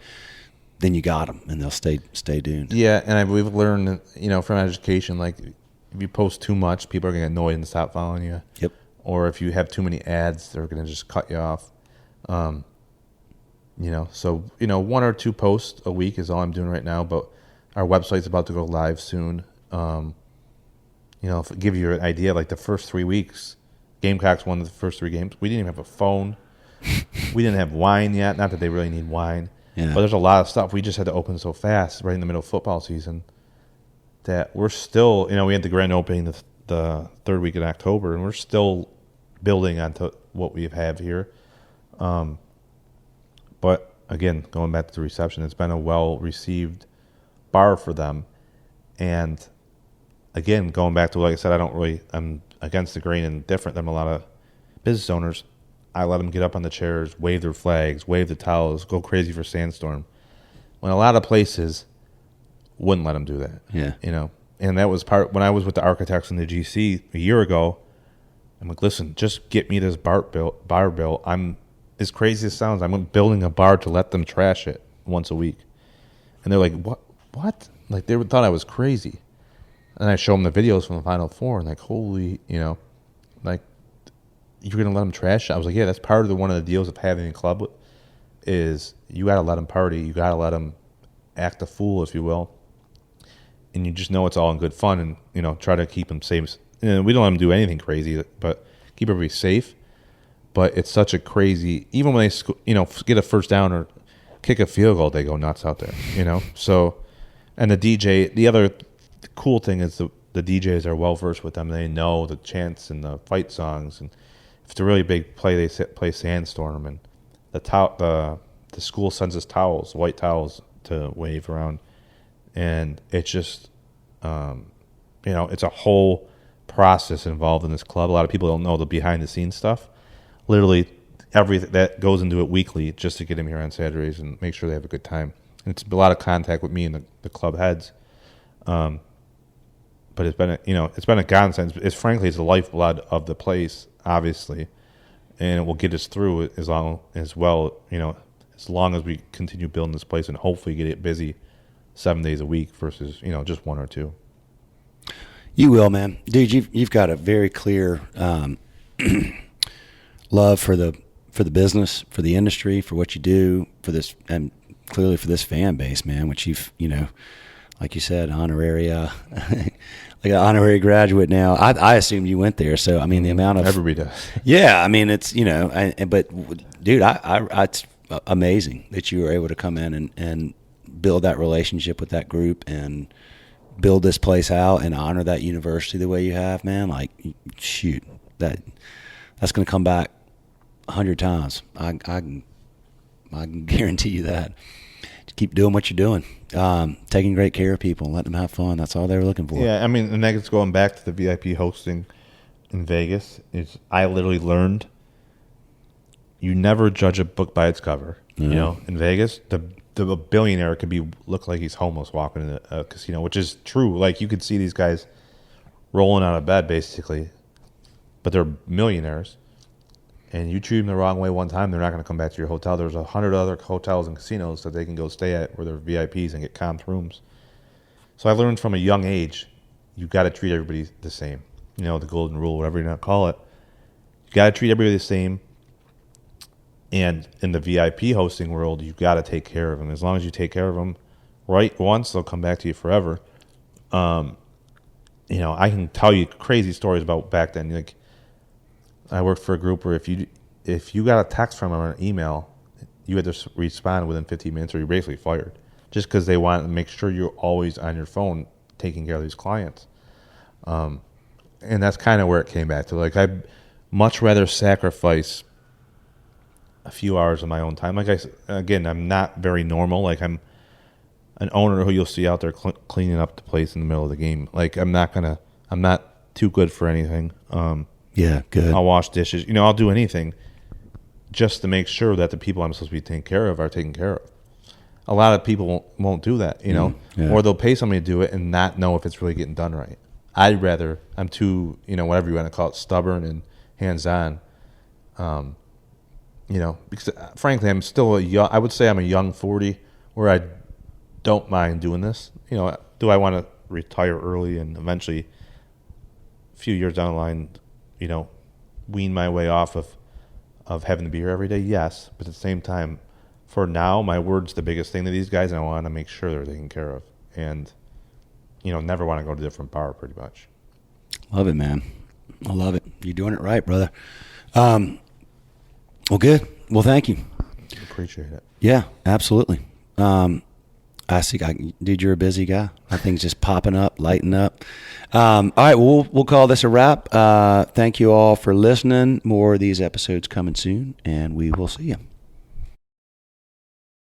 Then you got them, and they'll stay tuned. Yeah, and we've learned, from education, if you post too much, people are going to get annoyed and stop following you. Yep. Or if you have too many ads, they're going to just cut you off. So, 1 or 2 posts a week is all I'm doing right now, but our website's about to go live soon. If I give you an idea, the first 3 weeks, Gamecocks won the first 3 games. We didn't even have a phone. We didn't have wine yet. Not that they really need wine. Yeah. But there's a lot of stuff. We just had to open so fast right in the middle of football season that we're still, we had the grand opening the 3rd week in October, and we're still building onto what we have here. But again, going back to the reception, it's been a well-received bar for them. And again, going back to, like I said, I'm against the grain and different than a lot of business owners. I let them get up on the chairs, wave their flags, wave the towels, go crazy for Sandstorm. When a lot of places wouldn't let them do that. Yeah. And that was when I was with the architects in the GC a year ago. I'm like, listen, just get me this bar bill. I'm, as crazy as it sounds, I'm building a bar to let them trash it once a week. And they're like, what? Like, they thought I was crazy. And I show them the videos from the Final Four, and holy, you're going to let them trash it? I was like, yeah, that's part of one of the deals of having a club is you got to let them party. You got to let them act a fool, if you will. And you just know it's all in good fun and, try to keep them safe. We don't let them do anything crazy, but keep everybody safe. But it's such a crazy, even when they, get a first down or kick a field goal, they go nuts out there, So, and the DJ, the other cool thing is the DJs are well-versed with them. They know the chants and the fight songs, and if it's a really big play, they play Sandstorm, and the school sends us towels, white towels, to wave around, and it's just, it's a whole process involved in this club. A lot of people don't know the behind-the-scenes stuff. Literally, everything that goes into it weekly just to get them here on Saturdays and make sure they have a good time. And it's a lot of contact with me and the club heads. But it's been a godsend. It's the lifeblood of the place, obviously, and it will get us through as long as we continue building this place and hopefully get it busy 7 days a week versus just 1 or 2. You will, man, dude. You've got a very clear love for the business, for the industry, for what you do, for this, and clearly for this fan base, man, which you've, like you said, honorary, like an honorary graduate now. I assumed you went there. So, I mean, the amount of. Everybody does. Yeah. I mean, it's, but dude, it's amazing that you were able to come in and build that relationship with that group and build this place out and honor that university the way you have, man. Like, shoot, that's going to come back 100 times. I can guarantee you that. Just keep doing what you're doing, taking great care of people, and letting them have fun. That's all they were looking for. Yeah, I mean, and that's going back to the VIP hosting in Vegas. Is I literally learned you never judge a book by its cover. Mm-hmm. In Vegas, the billionaire could look like he's homeless walking in a casino, which is true. Like, you could see these guys rolling out of bed basically, but they're millionaires. And you treat them the wrong way one time, they're not going to come back to your hotel. There's 100 other hotels and casinos that they can go stay at where they're VIPs and get comped rooms. So I learned from a young age, you got to treat everybody the same. The golden rule, whatever you want to call it. You got to treat everybody the same. And in the VIP hosting world, you got to take care of them. As long as you take care of them right once, they'll come back to you forever. I can tell you crazy stories about back then. Like, I worked for a group where if you got a text from them or an email, you had to respond within 15 minutes or you're basically fired, just because they want to make sure you're always on your phone taking care of these clients. And that's kind of where it came back to. Like, I'd much rather sacrifice a few hours of my own time. Like, I'm not very normal. Like, I'm an owner who you'll see out there cleaning up the place in the middle of the game. Like, I'm not too good for anything. Yeah, good. I'll wash dishes. I'll do anything just to make sure that the people I'm supposed to be taking care of are taken care of. A lot of people won't do that, Yeah. or they'll pay somebody to do it and not know if it's really getting done right. I'm too, whatever you want to call it, stubborn and hands-on. Because frankly, I'm still I would say I'm a young 40 where I don't mind doing this. Do I want to retire early and eventually a few years down the line, wean my way off of having to be here every day? Yes. But at the same time, for now, my word's the biggest thing to these guys, and I want to make sure they're taken care of. And, never want to go to a different bar, pretty much. Love it, man. I love it. You're doing it right, brother. Well, good. Well, thank you. Appreciate it. Yeah, absolutely. I see, dude, you're a busy guy. My thing's just popping up, lighting up. All right, we'll call this a wrap. Thank you all for listening. More of these episodes coming soon, and we will see you.